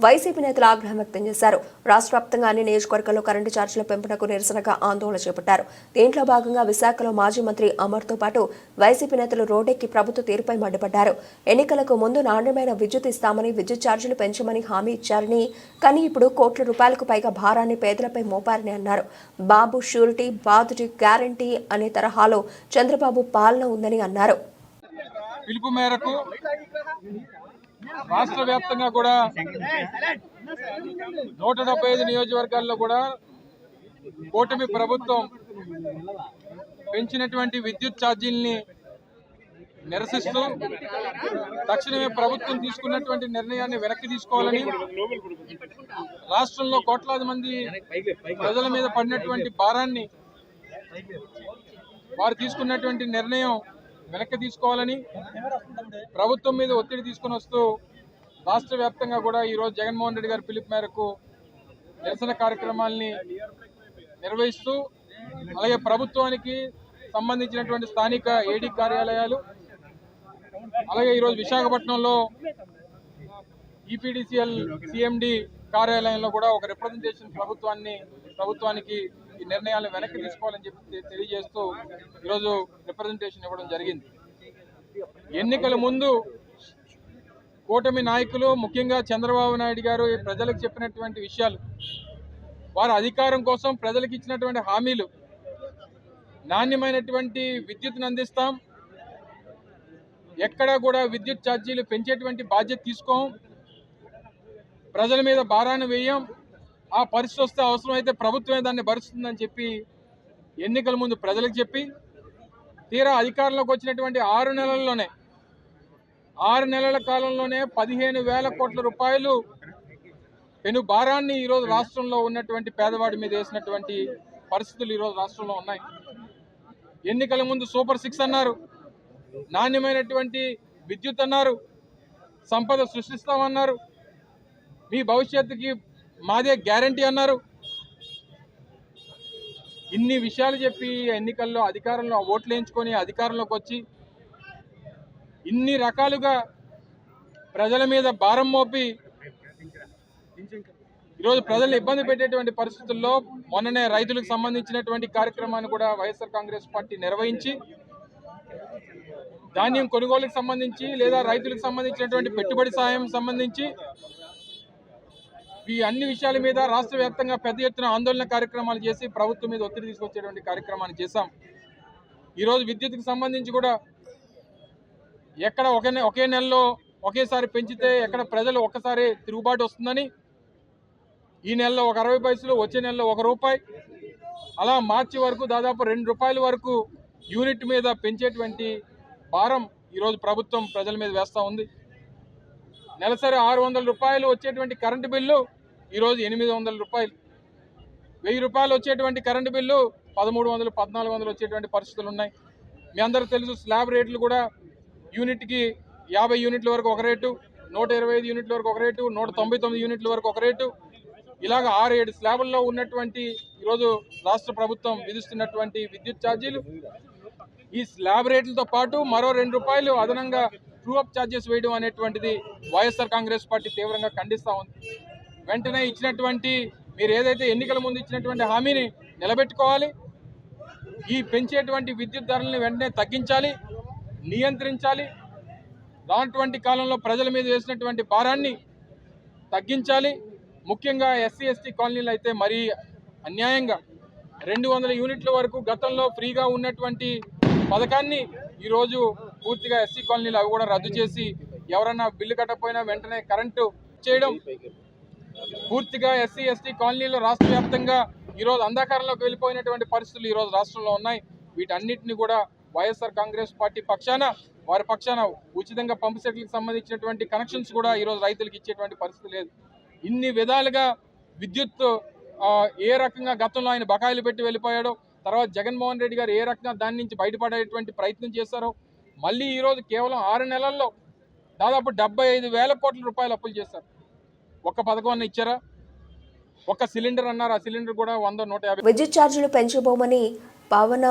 వైసీపీ నేతలు ఆగ్రహం వ్యక్తం చేశారు. రాష్ట్ర వ్యాప్తంగా అన్ని నియోజకవర్గాల్లో కరెంటు ఛార్జీల పెంపునకు నిరసనగా ఆందోళన చేపట్టారు. దీంట్లో భాగంగా విశాఖలో మాజీ మంత్రి అమర్తో పాటు వైసీపీ నేతలు రోడ్డెక్కి ప్రభుత్వ తీరుపై మండిపడ్డారు. ఎన్నికలకు ముందు నాణ్యమైన విద్యుత్ ఇస్తామని, విద్యుత్ ఛార్జీలు పెంచమని హామీ ఇచ్చారని, కానీ ఇప్పుడు కోట్ల రూపాయలకు పైగా భారాన్ని పేదలపై మోపారని అన్నారు. బాబు షూరిటీ, బాధుటి గ్యారంటీ అనే తరహాలో చంద్రబాబు పాలన ఉందని అన్నారు. పిలుపు మేరకు రాష్ట్ర వ్యాప్తంగా కూడా 175 నియోజకవర్గాల్లో కూడా కూటమి ప్రభుత్వం పెంచినటువంటి విద్యుత్ ఛార్జీల్ని నిరసిస్తూ తక్షణమే ప్రభుత్వం తీసుకున్నటువంటి నిర్ణయాన్ని వెనక్కి తీసుకోవాలని, రాష్ట్రంలో కోట్లాది మంది ప్రజల మీద పడినటువంటి భారాన్ని వారు తీసుకున్నటువంటి నిర్ణయం వెనక్కి తీసుకోవాలని ప్రభుత్వం మీద ఒత్తిడి తీసుకుని వస్తూ రాష్ట్ర వ్యాప్తంగా కూడా ఈరోజు జగన్మోహన్ రెడ్డి గారి పిలుపు మేరకు నిరసన కార్యక్రమాల్ని నిర్వహిస్తూ, అలాగే ప్రభుత్వానికి సంబంధించినటువంటి స్థానిక ఏడీ కార్యాలయాలు, అలాగే ఈరోజు విశాఖపట్నంలో ఈపీడీసీఎల్ సిఎండి కార్యాలయంలో కూడా ఒక రిప్రజెంటేషన్ ప్రభుత్వానికి ఈ నిర్ణయాలను వెనక్కి తీసుకోవాలని చెప్పి తెలియజేస్తూ ఈరోజు రిప్రజెంటేషన్ ఇవ్వడం జరిగింది. ఎన్నికల ముందు కూటమి నాయకులు ముఖ్యంగా చంద్రబాబు నాయుడు గారు ఈ ప్రజలకు చెప్పినటువంటి విషయాలు, వారు అధికారం కోసం ప్రజలకు ఇచ్చినటువంటి హామీలు, నాణ్యమైనటువంటి విద్యుత్తును అందిస్తాం, ఎక్కడా కూడా విద్యుత్ ఛార్జీలు పెంచేటువంటి బాధ్యత తీసుకోం, ప్రజల మీద భారాన్ని వేయం, ఆ పరిస్థితి వస్తే అవసరమైతే ప్రభుత్వమే దాన్ని భరుస్తుందని చెప్పి ఎన్నికల ముందు ప్రజలకు చెప్పి, తీరా అధికారంలోకి వచ్చినటువంటి 6 నెలల్లోనే 6 నెలల కాలంలోనే 15,000 కోట్ల రూపాయలు పెను భారాన్ని ఈరోజు రాష్ట్రంలో ఉన్నటువంటి పేదవాడి మీద వేసినటువంటి పరిస్థితులు ఈరోజు రాష్ట్రంలో ఉన్నాయి. ఎన్నికల ముందు సూపర్ 6 అన్నారు, నాణ్యమైనటువంటి విద్యుత్ అన్నారు, సంపద సృష్టిస్తామన్నారు, మీ భవిష్యత్తుకి మాదే గ్యారంటీ అన్నారు. ఇన్ని విషయాలు చెప్పి ఎన్నికల్లో అధికారంలో ఓట్లు వేయించుకొని అధికారంలోకి వచ్చి ఇన్ని రకాలుగా ప్రజల మీద భారం మోపి ఈరోజు ప్రజలు ఇబ్బంది పెట్టేటువంటి పరిస్థితుల్లో మొన్ననే రైతులకు సంబంధించినటువంటి కార్యక్రమాన్ని కూడా వైఎస్ఆర్ కాంగ్రెస్ పార్టీ నిర్వహించి, ధాన్యం కొనుగోలుకు సంబంధించి లేదా రైతులకు సంబంధించినటువంటి పెట్టుబడి సాయం సంబంధించి ఈ అన్ని విషయాల మీద రాష్ట్ర వ్యాప్తంగా పెద్ద ఎత్తున ఆందోళన కార్యక్రమాలు చేసి ప్రభుత్వం మీద ఒత్తిడి తీసుకొచ్చేటువంటి కార్యక్రమాన్ని చేశాం. ఈరోజు విద్యుత్కి సంబంధించి కూడా ఎక్కడ ఒకే నెలలో ఒకేసారి పెంచితే ఎక్కడ ప్రజలు ఒక్కసారి తిరుగుబాటు వస్తుందని ఈ నెలలో 60 పైసలు, వచ్చే నెలలో ₹1, అలా మార్చి వరకు దాదాపు ₹2 వరకు యూనిట్ మీద పెంచేటువంటి భారం ఈరోజు ప్రభుత్వం ప్రజల మీద వేస్తూ ఉంది. నెలసరి ₹600 వచ్చేటువంటి కరెంటు బిల్లు ఈరోజు ₹800, ₹1,000 వచ్చేటువంటి కరెంటు బిల్లు 1300, 1400 వచ్చేటువంటి పరిస్థితులు ఉన్నాయి. మీ అందరూ తెలుసు, స్లాబ్ రేట్లు కూడా యూనిట్కి 50 యూనిట్ల వరకు ఒక రేటు, 125 యూనిట్ల వరకు ఒక రేటు, 199 యూనిట్ల వరకు ఒక రేటు, ఇలాగ 6-7 స్లాబుల్లో ఉన్నటువంటి ఈరోజు రాష్ట్ర ప్రభుత్వం విధిస్తున్నటువంటి విద్యుత్ ఛార్జీలు, ఈ స్లాబ్ రేట్లతో పాటు మరో ₹2 అదనంగా ట్రూ అప్ ఛార్జెస్ వేయడం అనేటువంటిది వైఎస్ఆర్ కాంగ్రెస్ పార్టీ తీవ్రంగా ఖండిస్తూ ఉంది. వెంటనే ఇచ్చినటువంటి మీరు ఏదైతే ఎన్నికల ముందు ఇచ్చినటువంటి హామీని నిలబెట్టుకోవాలి, ఈ పెంచేటువంటి విద్యుత్ ధరలను వెంటనే తగ్గించాలి, నియంత్రించాలి, రానటువంటి కాలంలో ప్రజల మీద వేసినటువంటి భారాన్ని తగ్గించాలి. ముఖ్యంగా ఎస్సీ ఎస్టీ కాలనీలు అయితే మరీ అన్యాయంగా 200 యూనిట్ల వరకు గతంలో ఫ్రీగా ఉన్నటువంటి పథకాన్ని ఈరోజు పూర్తిగా ఎస్సీ కాలనీలు అవి కూడా రద్దు చేసి ఎవరన్నా బిల్లు కట్టకపోయినా వెంటనే కరెంటు చేయడం, పూర్తిగా ఎస్సీ ఎస్టీ కాలనీలో రాష్ట్ర వ్యాప్తంగా ఈరోజు అంధకారంలోకి వెళ్ళిపోయినటువంటి పరిస్థితులు ఈరోజు రాష్ట్రంలో ఉన్నాయి. వీటన్నిటిని కూడా వైఎస్ఆర్ కాంగ్రెస్ పార్టీ పక్షాన వారి పక్షాన ఉచితంగా పంపు సెట్లకు సంబంధించినటువంటి కనెక్షన్స్ కూడా ఈరోజు రైతులకు ఇచ్చేటువంటి పరిస్థితి లేదు. ఇన్ని విధాలుగా విద్యుత్ ఏ రకంగా గతంలో ఆయన బకాయిలు పెట్టి వెళ్ళిపోయాడో, తర్వాత జగన్మోహన్ రెడ్డి గారు ఏ రకంగా దాని నుంచి బయటపడేటువంటి ప్రయత్నం చేశారో, మళ్ళీ ఈరోజు కేవలం 6 నెలల్లో దాదాపు 75,000 కోట్ల రూపాయలు అప్పులు చేశారు. ఒక్క పథకం అన్న ఇచ్చారా? ఒక్క సిలిండర్ అన్నారు, ఆ సిలిండర్ కూడా 100-150. విద్యుత్ ఛార్జీలు పెంచబోమని పవన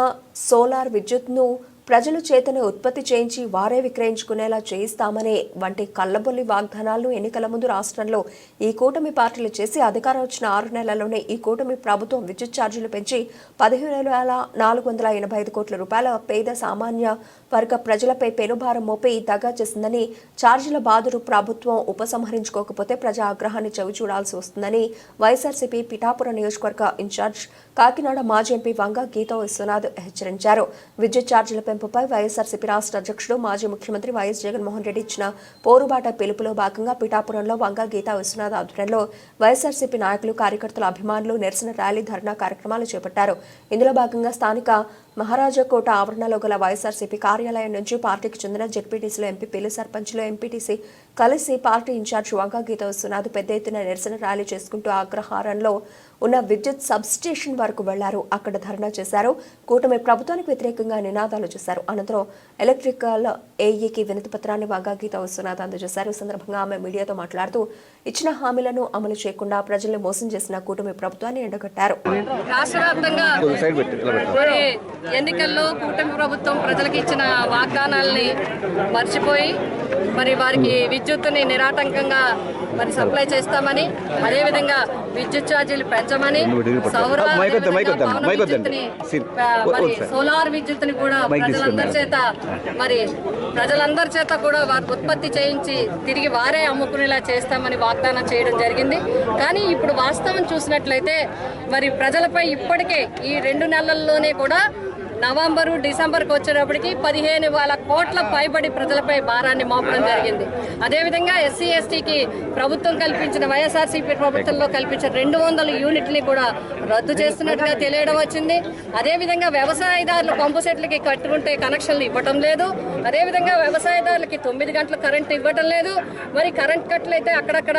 సోలార్ విద్యుత్ను ప్రజల చేతనే ఉత్పత్తి చేయించి వారే విక్రయించుకునేలా చేయిస్తామనే వంటి కళ్లబొల్లి వాగ్దానాలను ఎన్నికల ముందు రాష్ట్రంలో ఈ కూటమి పార్టీలు చేసి అధికారం వచ్చిన 6 నెలల్లోనే ఈ కూటమి ప్రభుత్వం విద్యుత్ ఛార్జీలు పెంచి 15,485 కోట్ల రూపాయల పేద సామాన్య వర్గ ప్రజలపై పెనుభారం మోపి దగా చేసిందని, ఛార్జీల బాధలు ప్రభుత్వం ఉపసంహరించుకోకపోతే ప్రజా ఆగ్రహాన్ని చవిచూడాల్సి వస్తుందని వైఎస్ఆర్సీపీ పిఠాపురం నియోజకవర్గ ఇన్ఛార్జ్ కాకినాడ మాజీ ఎంపీ వంగ గీతా విశ్వనాథ్ హెచ్చరించారు. విద్యుత్ ఛార్జీల పెంపుపై వైఎస్ఆర్సీపీ రాష్ట్ర అధ్యక్షుడు మాజీ ముఖ్యమంత్రి వైఎస్ జగన్మోహన్ రెడ్డి ఇచ్చిన పోరుబాట పిలుపులో భాగంగా పిఠాపురంలో వంగ గీతా విశ్వనాథ్ ఆధ్వర్యంలో వైఎస్ఆర్సీపీ నాయకులు, కార్యకర్తల, అభిమానులు నిరసన ర్యాలీ, ధర్నా కార్యక్రమాలు చేపట్టారు. ఇందులో భాగంగా స్థానిక మహారాజాకోట ఆవరణలో గల వైఎస్ఆర్సీపీ కార్యాలయం నుంచి పార్టీకి చెందిన జెడ్పీటీసీలు, ఎంపీపీలు, సర్పంచ్లు, ఎంపీటీసీ కలిసి పార్టీ ఇన్ఛార్జ్ వంగ గీతా విశ్వనాథ్ పెద్ద ఎత్తున నిరసన ర్యాలీ చేసుకుంటూ అగ్రహారంలో ఉన్న విద్యుత్ సబ్స్టేషన్ వరకు వెళ్లారు. అక్కడ ధర్నా చేశారు. కూటమి ప్రభుత్వానికి వ్యతిరేకంగా నినాదాలు చేశారు. అనంతరం ఎలక్ట్రికల్ ఏఈకి వినతి పత్రాన్ని వంగ గీతా విశ్వనాథ్ అందజేశారు. ఈ సందర్భంగా ఆమె మీడియాతో మాట్లాడుతూ ఇచ్చిన హామీలను అమలు చేయకుండా ప్రజల్ని మోసం చేసిన కూటమి ప్రభుత్వాన్ని ఎండగట్టారు. ఎన్నికల్లో కూటమి ప్రభుత్వం ప్రజలకు ఇచ్చిన వాగ్దానాలని మర్చిపోయి మరి వారికి విద్యుత్తుని నిరాటంకంగా మరి సప్లై చేస్తామని, అదేవిధంగా విద్యుత్ ఛార్జీలు పెంచమని, సౌర మరి సోలార్ విద్యుత్తుని కూడా ప్రజలందరి చేత కూడా వారు ఉత్పత్తి చేయించి తిరిగి వారే అమ్ముకునేలా చేస్తామని వాగ్దానం చేయడం జరిగింది. కానీ ఇప్పుడు వాస్తవం చూసినట్లయితే మరి ప్రజలపై ఇప్పటికే ఈ 2 నెలల్లోనే కూడా నవంబరు డిసెంబర్కి వచ్చేటప్పటికి 15,000 కోట్ల పైబడి ప్రజలపై భారాన్ని మోపడం జరిగింది. అదేవిధంగా ఎస్సీ ఎస్టీకి ప్రభుత్వం కల్పించిన వైఎస్ఆర్సీపీ ప్రభుత్వంలో కల్పించిన 200 యూనిట్ని కూడా రద్దు చేస్తున్నట్టుగా తెలియడం వచ్చింది. అదేవిధంగా వ్యవసాయదారులు పంపు సెట్లకి కట్టుకుంటే కనెక్షన్లు ఇవ్వటం లేదు. అదేవిధంగా వ్యవసాయదారులకి 9 గంటల కరెంటు ఇవ్వటం లేదు. మరి కరెంట్ కట్లు అయితే అక్కడక్కడ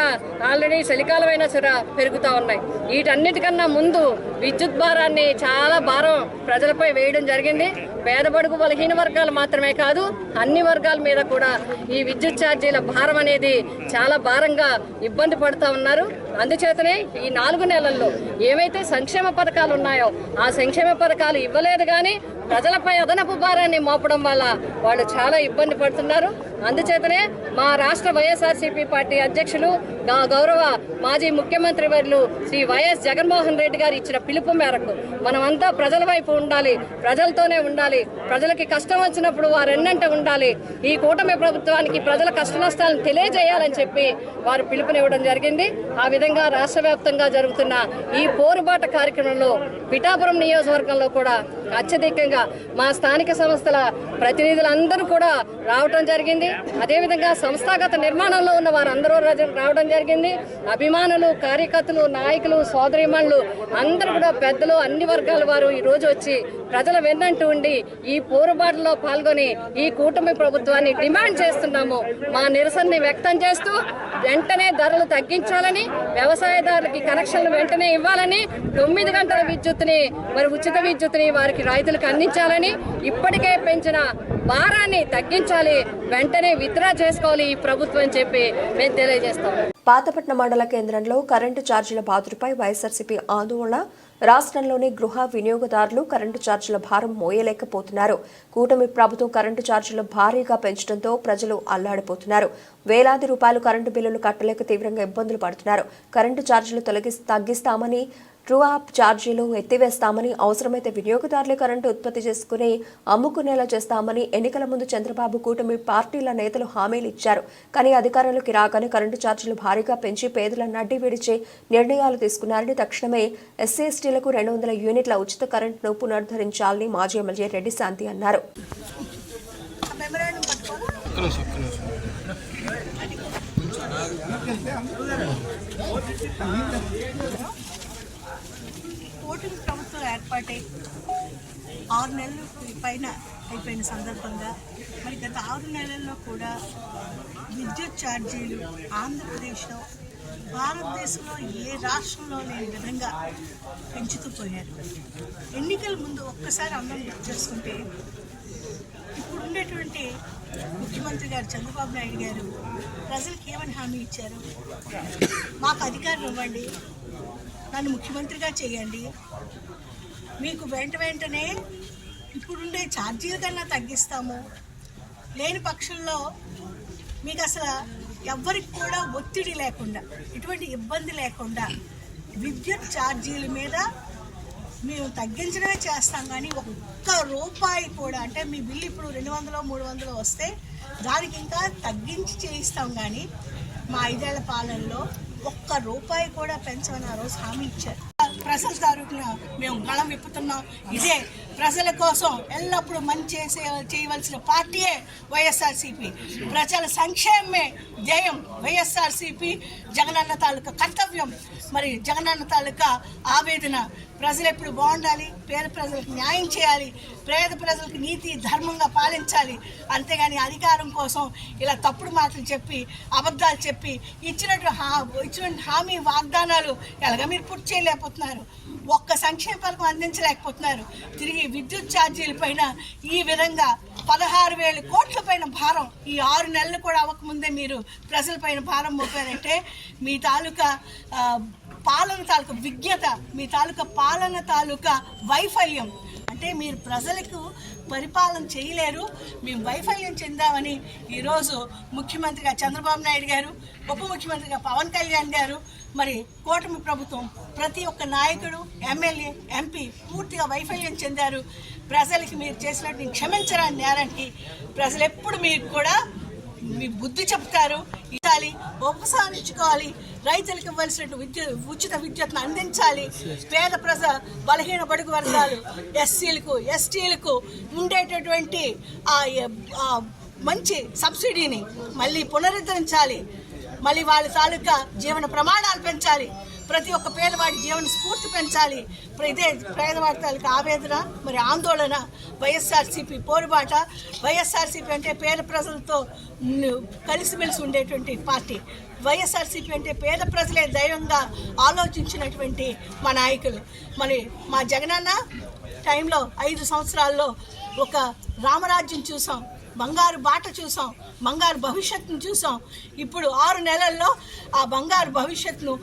ఆల్రెడీ చలికాలమైన పెరుగుతూ ఉన్నాయి. వీటన్నిటికన్నా ముందు విద్యుత్ భారాన్ని చాలా భారం ప్రజలపై వేయడం జరిగింది. పేదబడుగు బలహీన వర్గాలు మాత్రమే కాదు, అన్ని వర్గాల మీద కూడా ఈ విద్యుత్ ఛార్జీల భారం అనేది చాలా భారంగా ఇబ్బంది పడుతూ ఉన్నారు. అందుచేతనే ఈ 4 నెలల్లో ఏవైతే సంక్షేమ పథకాలు ఉన్నాయో ఆ సంక్షేమ పథకాలు ఇవ్వలేదు, కానీ ప్రజలపై అదనపు భారాన్ని మోపడం వల్ల వాళ్ళు చాలా ఇబ్బంది పడుతున్నారు. అందుచేతనే మా రాష్ట్ర వైఎస్ఆర్సీపీ పార్టీ అధ్యక్షులు గౌరవ మాజీ ముఖ్యమంత్రి వర్యులు శ్రీ వైఎస్ జగన్మోహన్ రెడ్డి గారు ఇచ్చిన పిలుపు మేరకు మనమంతా ప్రజల వైపు ఉండాలి, ప్రజలతోనే ఉండాలి, ప్రజలకి కష్టం వచ్చినప్పుడు వారు ఎన్నంట ఉండాలి, ఈ కూటమి ప్రభుత్వానికి ప్రజల కష్ట నష్టాలను తెలియజేయాలని చెప్పి వారు పిలుపునివ్వడం జరిగింది. ఆ విధంగా రాష్ట్ర వ్యాప్తంగా జరుగుతున్న ఈ పోరుబాట కార్యక్రమంలో పిఠాపురం నియోజకవర్గంలో కూడా అత్యధికంగా మా స్థానిక సంస్థల ప్రతినిధులందరూ కూడా రావడం జరిగింది. అదేవిధంగా సంస్థాగత నిర్మాణంలో ఉన్న వారందరూ రావడం జరిగింది. అభిమానులు, కార్యకర్తలు, నాయకులు, సోదరీమణులు అందరూ కూడా పెద్దలు, అన్ని వర్గాల వారు ఈ రోజు వచ్చి ప్రజల వెన్నంటూ ఉండి ఈ పోరుబాటులో పాల్గొని ఈ కూటమి ప్రభుత్వాన్ని డిమాండ్ చేస్తున్నాము. మా నిరసనని వ్యక్తం చేస్తూ వెంటనే ధరలు తగ్గించాలని, వ్యవసాయదారులకి కనెక్షన్లు వెంటనే ఇవ్వాలని, 9 గంటల విద్యుత్తుని మరి ఉచిత విద్యుత్తుని వారికి రైతులకు అందించాలని, ఇప్పటికే పెంచిన భారాన్ని తగ్గించాలి, వెంటనే విత్డ్రా చేసుకోవాలి ఈ ప్రభుత్వం అని చెప్పి మేము తెలియజేస్తాం. పాతపట్నం మండల కేంద్రంలో కరెంటు ఛార్జీల బాధుడిపై వైఎస్ఆర్సీపీ ఆందోళన. రాష్ట్రంలోని గృహ వినియోగదారులు కరెంటు ఛార్జీల భారం మోయలేకపోతున్నారు. కూటమి ప్రభుత్వం కరెంటు ఛార్జీలు భారీగా పెంచడంతో ప్రజలు అల్లాడిపోతున్నారు. వేలాది రూపాయలు కరెంటు బిల్లులు కట్టలేక తీవ్రంగా ఇబ్బందులు పడుతున్నారు. కరెంటు ఛార్జీలు తగ్గిస్తామని, ట్రూ యాప్ ఛార్జీలు ఎత్తివేస్తామని, అవసరమైతే వినియోగదారులే కరెంటు ఉత్పత్తి చేసుకుని అమ్ముకునేలా చేస్తామని ఎన్నికల ముందు చంద్రబాబు కూటమి పార్టీల నేతలు హామీలు ఇచ్చారు. కానీ అధికారంలోకి రాగానే కరెంటు ఛార్జీలు భారీగా పెంచి పేదల నడ్డి విడిచే నిర్ణయాలు తీసుకున్నారని, తక్షణమే ఎస్సీ ఎస్టీలకు 200 యూనిట్ల ఉచిత కరెంటును పునరుద్ధరించాలని మాజీ ఎమ్మెల్యే రెడ్డి శాంతి అన్నారు. కూటమి ప్రభుత్వం ఏర్పాటై 6 నెలలు పైన అయిపోయిన సందర్భంగా మరి గత 6 నెలల్లో కూడా విద్యుత్ ఛార్జీలు ఆంధ్రప్రదేశ్లో భారతదేశంలో ఏ రాష్ట్రంలో లేని విధంగా పెంచుతూ పోయారు. ఎన్నికల ముందు ఒక్కసారి అందరం గుర్తు చేసుకుంటే ఇప్పుడు ఉండేటువంటి ముఖ్యమంత్రి గారు చంద్రబాబు నాయుడు గారు ప్రజలకు ఏమని హామీ ఇచ్చారు? మాకు అధికారం ఇవ్వండి, నన్ను ముఖ్యమంత్రిగా చేయండి, మీకు వెంటనే ఇప్పుడుండే ఛార్జీల కన్నా తగ్గిస్తాము, లేని పక్షంలో మీకు అసలు ఎవ్వరికి కూడా ఒత్తిడి లేకుండా, ఎటువంటి ఇబ్బంది లేకుండా విద్యుత్ ఛార్జీల మీద మేము తగ్గించడమే చేస్తాం. కానీ ఒక్క రూపాయి కూడా, అంటే మీ బిల్లు ఇప్పుడు 200-300 వస్తే దానికి ఇంకా తగ్గించి చేయిస్తాం. కానీ మా 5 ఏళ్ల పాలనలో ఒక్క రూపాయి కూడా పెంచమని ఆ రోజు హామీ ఇచ్చారు. ప్రజల తరపున మేము గళం విప్పుతున్నాం. ఇదే ప్రజల కోసం ఎల్లప్పుడూ మంచి చేయవలసిన పార్టీయే వైఎస్ఆర్సీపీ. ప్రజల సంక్షేమమే ధ్యేయం వైఎస్ఆర్సీపీ. జగనన్న తాలూకా కర్తవ్యం, మరి జగనన్న తాలూకా ఆవేదన. ప్రజలు ఎప్పుడు బాగుండాలి, పేద ప్రజలకు న్యాయం చేయాలి, పేద ప్రజలకు నీతి ధర్మంగా పాలించాలి. అంతేగాని అధికారం కోసం ఇలా తప్పుడు మాటలు చెప్పి, అబద్ధాలు చెప్పి ఇచ్చినటువంటి హామీ వాగ్దానాలు ఎలాగ మీరు పూర్తి చేయలేకపోతున్నారు. ఒక్క సంక్షేమ పథకం అందించలేకపోతున్నారు. తిరిగి విద్యుత్ ఛార్జీల పైన ఈ విధంగా 16,000 కోట్ల పైన భారం ఈ 6 నెలలు కూడా అవ్వకముందే మీరు ప్రజల పైన భారం మోపారంటే మీ తాలూకా పాలన తాలూకా విజ్ఞత, మీ తాలూకా పాలన తాలూకా వైఫల్యం. అంటే అంటే మీరు ప్రజలకు పరిపాలన చేయలేరు, మేము వైఫల్యం చెందామని ఈరోజు ముఖ్యమంత్రిగా చంద్రబాబు నాయుడు గారు, ఉప ముఖ్యమంత్రిగా పవన్ కళ్యాణ్ గారు, మరి కూటమి ప్రభుత్వం ప్రతి ఒక్క నాయకుడు, ఎమ్మెల్యే, ఎంపీ పూర్తిగా వైఫల్యం చెందారు. ప్రజలకి మీరు చేసినట్టు క్షమించరాని నేరానికి ప్రజలు ఎప్పుడు మీకు కూడా మీ బుద్ధి చెప్తారు. ఇవ్వాలి, ఉపసంహరించుకోవాలి, రైతులకు ఇవ్వాల్సిన ఉచిత విద్యుత్ను అందించాలి. పేద బలహీన బడుగు వర్గాలు, ఎస్సీలకు, ఎస్టీలకు ఉండేటటువంటి మంచి సబ్సిడీని మళ్ళీ పునరుద్ధరించాలి. మళ్ళీ వాళ్ళ తాలూకా జీవన ప్రమాణాలు పెంచాలి. ప్రతి ఒక్క పేదవాడి జీవన స్ఫూర్తి పెంచాలి. ఇదే పేదవాడి తాలూకా ఆవేదన, మరి ఆందోళన. వైఎస్ఆర్సీపీ పోరుబాట. వైఎస్ఆర్సీపీ అంటే పేద ప్రజలతో కలిసిమెలిసి ఉండేటువంటి పార్టీ. వైఎస్ఆర్సీపీ అంటే పేద ప్రజలే దైవంగా ఆలోచించినటువంటి మా నాయకులు. మరి మా జగనన్న టైంలో 5 సంవత్సరాల్లో ఒక రామరాజ్యం చూసాం, బంగారు బాట చూసాం, బంగారు భవిష్యత్తును చూసాం. ఇప్పుడు 6 నెలల్లో ఆ బంగారు భవిష్యత్తును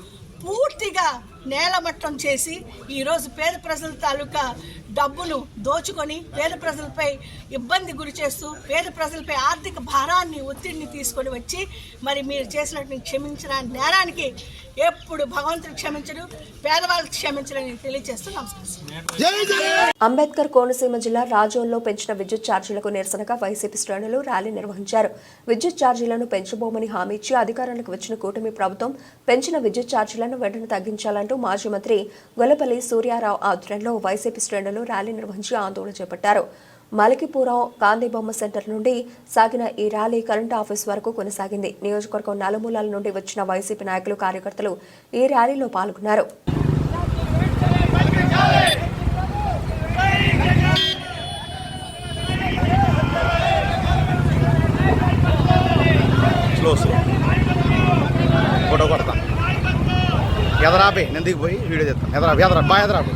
పూర్తిగా నేలమట్టం చేసి ఈరోజు పేద ప్రజల తాలూకా డబ్బును దోచుకొని పేద ప్రజలపై ఇబ్బంది గురి చేస్తూ పేద ప్రజలపై ఆర్థిక భారాన్ని, ఒత్తిడిని తీసుకొని వచ్చి మరి మీరు చేసినట్టు క్షమించిన నేరానికి ఎప్పుడు భగవంతుడు క్షమించడు, పేదవాళ్ళకి క్షమించడని తెలియజేస్తూ నమస్కారం. అంబేద్కర్ కోనసీమ జిల్లా రాజోల్లో పెంచిన విద్యుత్ ఛార్జీలకు నిరసనగా వైసీపీ శ్రేణులు ర్యాలీ నిర్వహించారు. విద్యుత్ ఛార్జీలను పెంచబోమని హామీ ఇచ్చి అధికారంలోకి వచ్చిన కూటమి ప్రభుత్వం పెంచిన విద్యుత్ ఛార్జీలను వెంటనే తగ్గించాలంటూ మాజీ మంత్రి గొల్లపల్లి సూర్యారావు ఆధ్వర్యంలో వైసీపీ శ్రేణులు ర్యాలీ నిర్వహించి ఆందోళన చేపట్టారు. మలకిపురం గాంధీబొమ్మ సెంటర్ నుండి సాగిన ఈ ర్యాలీ కరెంట్ ఆఫీస్ వరకు కొనసాగింది. నియోజకవర్గం నలుమూలల నుండి వచ్చిన వైసీపీ నాయకులు, కార్యకర్తలు ఈ ర్యాలీలో పాల్గొన్నారు. ఫోటో కొడతా ఎదరాపే, నేను దిగిపోయి వీడియో చేస్తాను. ఎదరా బా ఎదరాపు.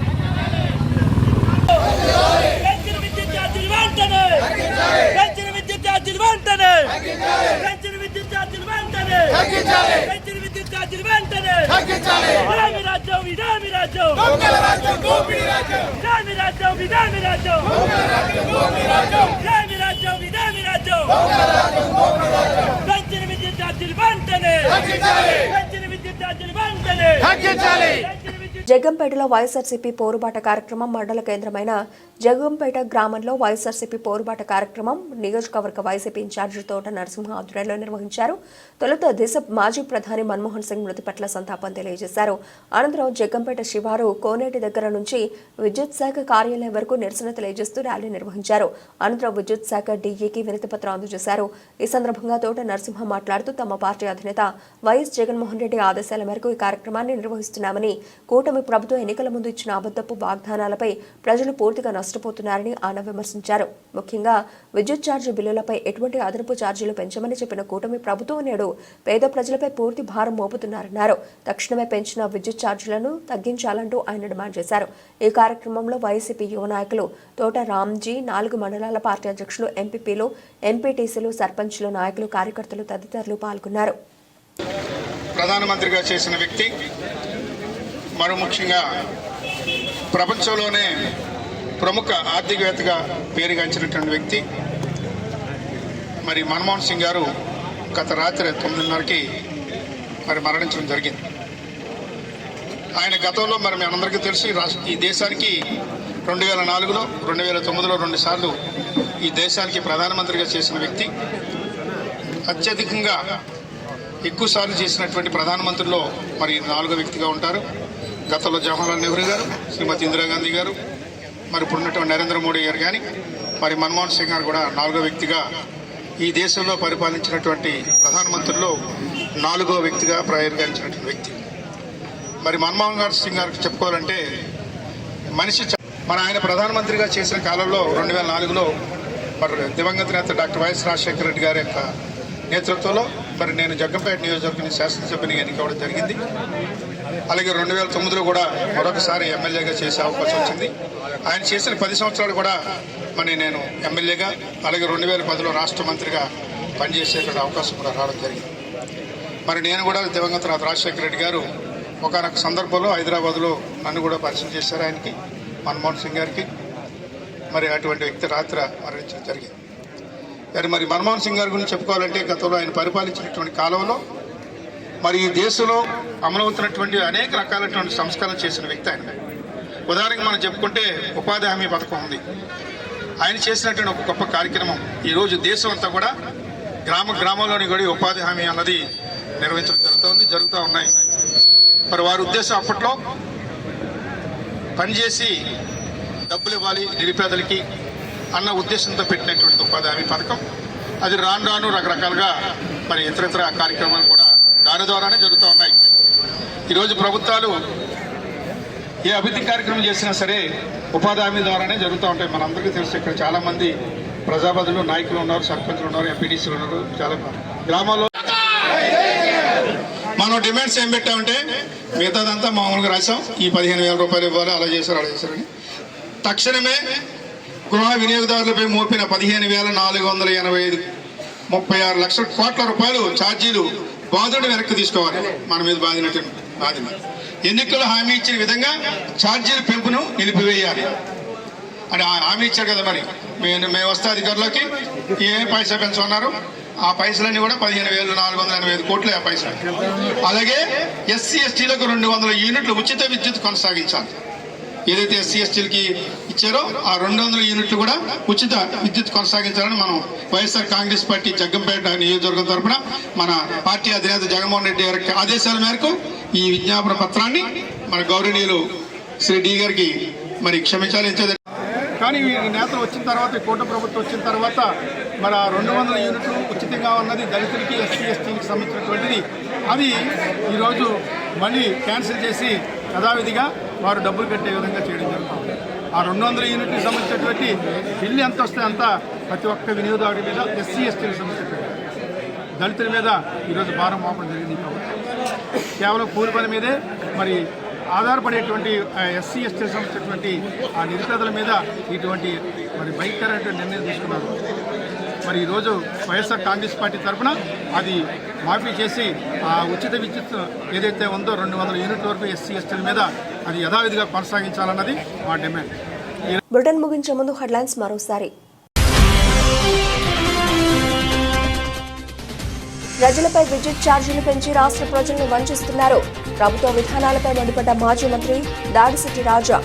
జగ్గంపేటలో వైఎస్ఆర్సీపీ పోరుబాట కార్యక్రమం మండల కేంద్రమైన జగ్గంపేట గ్రామంలో వైఎస్ఆర్సీపీ పోరుబాట కార్యక్రమం నియోజకవర్గ వైసీపీ ఇన్ఛార్జి తోట నరసింహ ఆధ్వర్యంలో నిర్వహించారు. తొలుత దేశ మాజీ ప్రధాని మన్మోహన్ సింగ్ మృతి పట్ల సంతాపం తెలియజేశారు. అనంతరం జగ్గంపేట శివారు కోనేటి దగ్గర నుంచి విద్యుత్ శాఖ కార్యాలయం వరకు నిరసన తెలియజేస్తూ ర్యాలీ నిర్వహించారు. అనంతరం విద్యుత్ శాఖ డీఈకి వినతిపత్రం అందజేశారు. ఈ సందర్భంగా తోట నరసింహ మాట్లాడుతూ తమ పార్టీ అధినేత వైఎస్ జగన్మోహన్ రెడ్డి ఆదేశాల మేరకు ఈ కార్యక్రమాన్ని నిర్వహిస్తున్నామని, కూటమి ప్రభుత్వం ఎన్నికల ముందు ఇచ్చిన అబద్ధపు వాగ్దానాలపై ప్రజలు పూర్తిగా నష్టపోతున్నారని ఆయన విమర్శించారు. ముఖ్యంగా విద్యుత్ ఛార్జీ బిల్లులపై ఎటువంటి అదనపు ఛార్జీలు పెంచమని చెప్పిన కూటమి ప్రభుత్వం నేడు పేద ప్రజలపై పూర్తి భారం మోపుతున్నారన్నారు. తక్షణమే పెంచిన విద్యుత్ ఛార్జీలను తగ్గించాలంటూ ఆయన డిమాండ్ చేశారు. ఈ కార్యక్రమంలో వైసీపీ యువ నాయకులు తోట రామ్జీ, 4 మండలాల పార్టీ అధ్యక్షులు, ఎంపీపీలు, ఎంపీటీసీలు, సర్పంచ్లు, నాయకులు, కార్యకర్తలు తదితరులు పాల్గొన్నారు. ప్రధానమంత్రిగా చేసిన వ్యక్తి, మరో ముఖ్యంగా ప్రపంచంలోనే ప్రముఖ ఆర్థికవేత్తగా పేరుగాంచినటువంటి వ్యక్తి మరి మన్మోహన్ సింగ్ గారు గత రాత్రి 9:30కి మరి మరణించడం జరిగింది. ఆయన గతంలో మరి మీ అందరికీ తెలిసి ఈ దేశానికి 2004లో 2009లో 2 సార్లు ఈ దేశానికి ప్రధానమంత్రిగా చేసిన వ్యక్తి. అత్యధికంగా ఎక్కువ సార్లు చేసినటువంటి ప్రధానమంత్రుల్లో మరి 4వ వ్యక్తిగా ఉంటారు. గతంలో జవహర్లాల్ నెహ్రూ గారు, శ్రీమతి ఇందిరాగాంధీ గారు, మరి ఇప్పుడున్నటువంటి నరేంద్ర మోడీ గారు కానీ మరి మన్మోహన్ సింగ్ గారు కూడా 4వ వ్యక్తిగా ఈ దేశంలో పరిపాలించినటువంటి ప్రధానమంత్రుల్లో 4వ వ్యక్తిగా ప్రయోగించినటువంటి వ్యక్తి. మరి మన్మోహన్ సింగ్ గారికి చెప్పుకోవాలంటే మనిషి మన ఆయన ప్రధానమంత్రిగా చేసిన కాలంలో 2004లో మరి దివంగత నేత డాక్టర్ వైఎస్ రాజశేఖర రెడ్డి గారి యొక్క నేతృత్వంలో మరి నేను జగ్గంపేట నియోజకవర్గం శాసనసభ్యునిగా ఎన్నికవడం జరిగింది. అలాగే 2009లో కూడా మరొకసారి ఎమ్మెల్యేగా చేసే అవకాశం వచ్చింది. ఆయన చేసిన 10 సంవత్సరాలు కూడా మరి నేను ఎమ్మెల్యేగా, అలాగే 2010లో రాష్ట్ర మంత్రిగా పనిచేసేటువంటి అవకాశం కూడా రావడం జరిగింది. మరి నేను కూడా దివంగత రాజశేఖర రెడ్డి గారు ఒకనొక సందర్భంలో హైదరాబాద్లో నన్ను కూడా పరిచయం చేశారు ఆయనకి, మన్మోహన్ సింగ్ గారికి. మరి అటువంటి వ్యక్తి రాత్రి మరణించడం జరిగింది. మరి మన్మోహన్ సింగ్ గారి గురించి చెప్పుకోవాలంటే గతంలో ఆయన పరిపాలించినటువంటి కాలంలో మరి ఈ దేశంలో అమలవుతున్నటువంటి అనేక రకాలైనటువంటి సంస్కరణలు చేసిన వ్యక్తి ఆయన. ఉదాహరణకి మనం చెప్పుకుంటే ఉపాధి హామీ పథకం ఉంది. ఆయన చేసినటువంటి ఒక గొప్ప కార్యక్రమం ఈరోజు దేశం అంతా కూడా గ్రామంలోని కూడా ఉపాధి హామీ అన్నది నిర్వహించడం జరుగుతూ ఉన్నాయి. మరి వారి ఉద్దేశం అప్పట్లో పనిచేసి డబ్బులు ఇవ్వాలి నిరుపేదలకి అన్న ఉద్దేశంతో పెట్టినటువంటి ఉపాధి హామీ పథకం. అది రాను రాను రకరకాలుగా మరి ఇతర కార్యక్రమాలు కూడా దాని ద్వారానే జరుగుతూ ఉన్నాయి. ఈరోజు ప్రభుత్వాలు ఏ అభివృద్ధి కార్యక్రమం చేసినా సరే ఉపాధి హామీ ద్వారానే జరుగుతూ ఉంటాయి. మనందరికీ తెలుసు ఇక్కడ చాలామంది ప్రజాపతులు నాయకులు ఉన్నారు, సర్పంచులు ఉన్నారు, ఎంపీటీసీలు ఉన్నారు. చాలా గ్రామాల్లో మనం డిమాండ్స్ ఏం పెట్టామంటే మిగతాదంతా మామూలుగా రాసాం. ఈ 15,000 రూపాయలు ఇవ్వాలి, అలా చేశారని తక్షణమే గృహ వినియోగదారులపై మోపిన 15,485 36 లక్షల కోట్ల రూపాయలు ఛార్జీలు బాధుడు వెనక్కి తీసుకోవాలి. మన మీద బాధిన ఎన్నికల్లో హామీ ఇచ్చిన విధంగా ఛార్జీల పెంపును నిలిపివేయాలి అని హామీ ఇచ్చారు కదా. మరి మేము వస్తే అధికారులకి ఏ పైసా పెంచుకున్నారు, ఆ పైసలన్నీ కూడా 15,485 కోట్లు ఆ పైసలు. అలాగే ఎస్సీ ఎస్టీలకు 200 యూనిట్లు ఉచిత విద్యుత్ కొనసాగించాలి. ఏదైతే ఎస్సీ ఎస్టీలకి ఇచ్చారో ఆ 200 యూనిట్లు కూడా ఉచిత విద్యుత్ కొనసాగించాలని మనం వైఎస్ఆర్ కాంగ్రెస్ పార్టీ జగ్గంపేట నియోజకవర్గం తరఫున మన పార్టీ అధినేత జగన్మోహన్ రెడ్డి గారి ఆదేశాల మేరకు ఈ విజ్ఞాపన పత్రాన్ని మన గౌరవనీయులు శ్రీ డి గారికి మరి క్షమించాలి. కానీ ఈ నేతలు వచ్చిన తర్వాత, కూటమి ప్రభుత్వం వచ్చిన తర్వాత మరి 200 యూనిట్లు ఉచితంగా ఉన్నది దళితులకి ఎస్సీ ఎస్టీలకు సంబంధించినటువంటిది అది ఈరోజు మళ్ళీ క్యాన్సిల్ చేసి యథావిధిగా వారు డబ్బులు కట్టే విధంగా చేయడం జరుగుతుంది. ఆ 200 యూనిట్లకు సంబంధించినటువంటి బిల్లు ఎంత వస్తే అంత ప్రతి ఒక్క వినియోగదారుడి మీద ఎస్సీ ఎస్టీలకు సంబంధించినటువంటి దళితుల మీద ఈరోజు భారం మోపడం జరిగింది. కేవలం కూలి పని మీదే మరి ఆధారపడేటువంటి ఎస్సీ ఎస్టీలకు సంబంధించినటువంటి ఆ నిరుపేదల మీద ఇటువంటి మరి భయంకరమైన నిర్ణయం తీసుకున్నారు. మరి ఈరోజు వైఎస్ఆర్ కాంగ్రెస్ పార్టీ తరఫున అది మాఫీ చేసి ఆ ఉచిత విద్యుత్ ఏదైతే ఉందో 200 యూనిట్ల వరకు ఎస్సీ ఎస్టీల మీద అది యథావిధిగా కొనసాగించాలన్నది మా డిమాండ్. బులెటిన్ ముగించే ముందు హెడ్లైన్స్ మరోసారి. ప్రజలపై విద్యుత్ ఛార్జీలు పెంచి రాష్ట్ర ప్రజలను వంచిస్తున్నారు. ప్రభుత్వ విధానాలపై మండిపడ్డ మాజీ మంత్రి దాడిశెట్టి రాజా.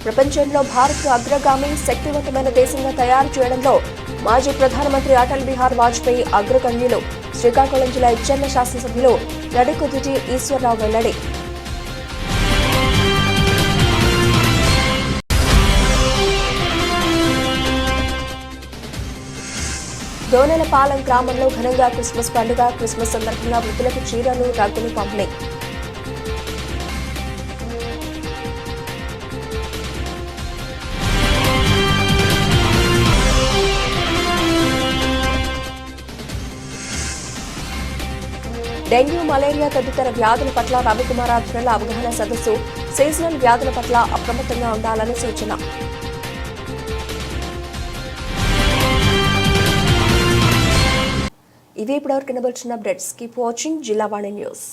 ప్రపంచంలో భారత్ అగ్రగామి శక్తివంతమైన దేశంగా తయారు చేయడంలో మాజీ ప్రధానమంత్రి అటల్ బిహారీ వాజ్పేయి అగ్రగణ్యులు. శ్రీకాకుళం జిల్లా ఇచ్చర్ల శాసనసభ్యులు నడికుదుటి ఈశ్వరరావు వెల్లడి. దోనెలపాలెం గ్రామంలో ఘనంగా క్రిస్మస్ పండుగ. క్రిస్మస్ సందర్భంగా వృద్ధులకు చీరలు, రగ్గులు పంపిణీ. డెంగ్యూ, మలేరియా తదితర వ్యాధుల పట్ల రవికుమార్ ఆధ్వర్యంలో అవగాహన సదస్సు. సీజనల్ వ్యాధుల పట్ల అప్రమత్తంగా ఉండాలని సూచన. ఇవి ఇప్పటివరకు వినబడుతున్న updates. Keep watching Zillavani news.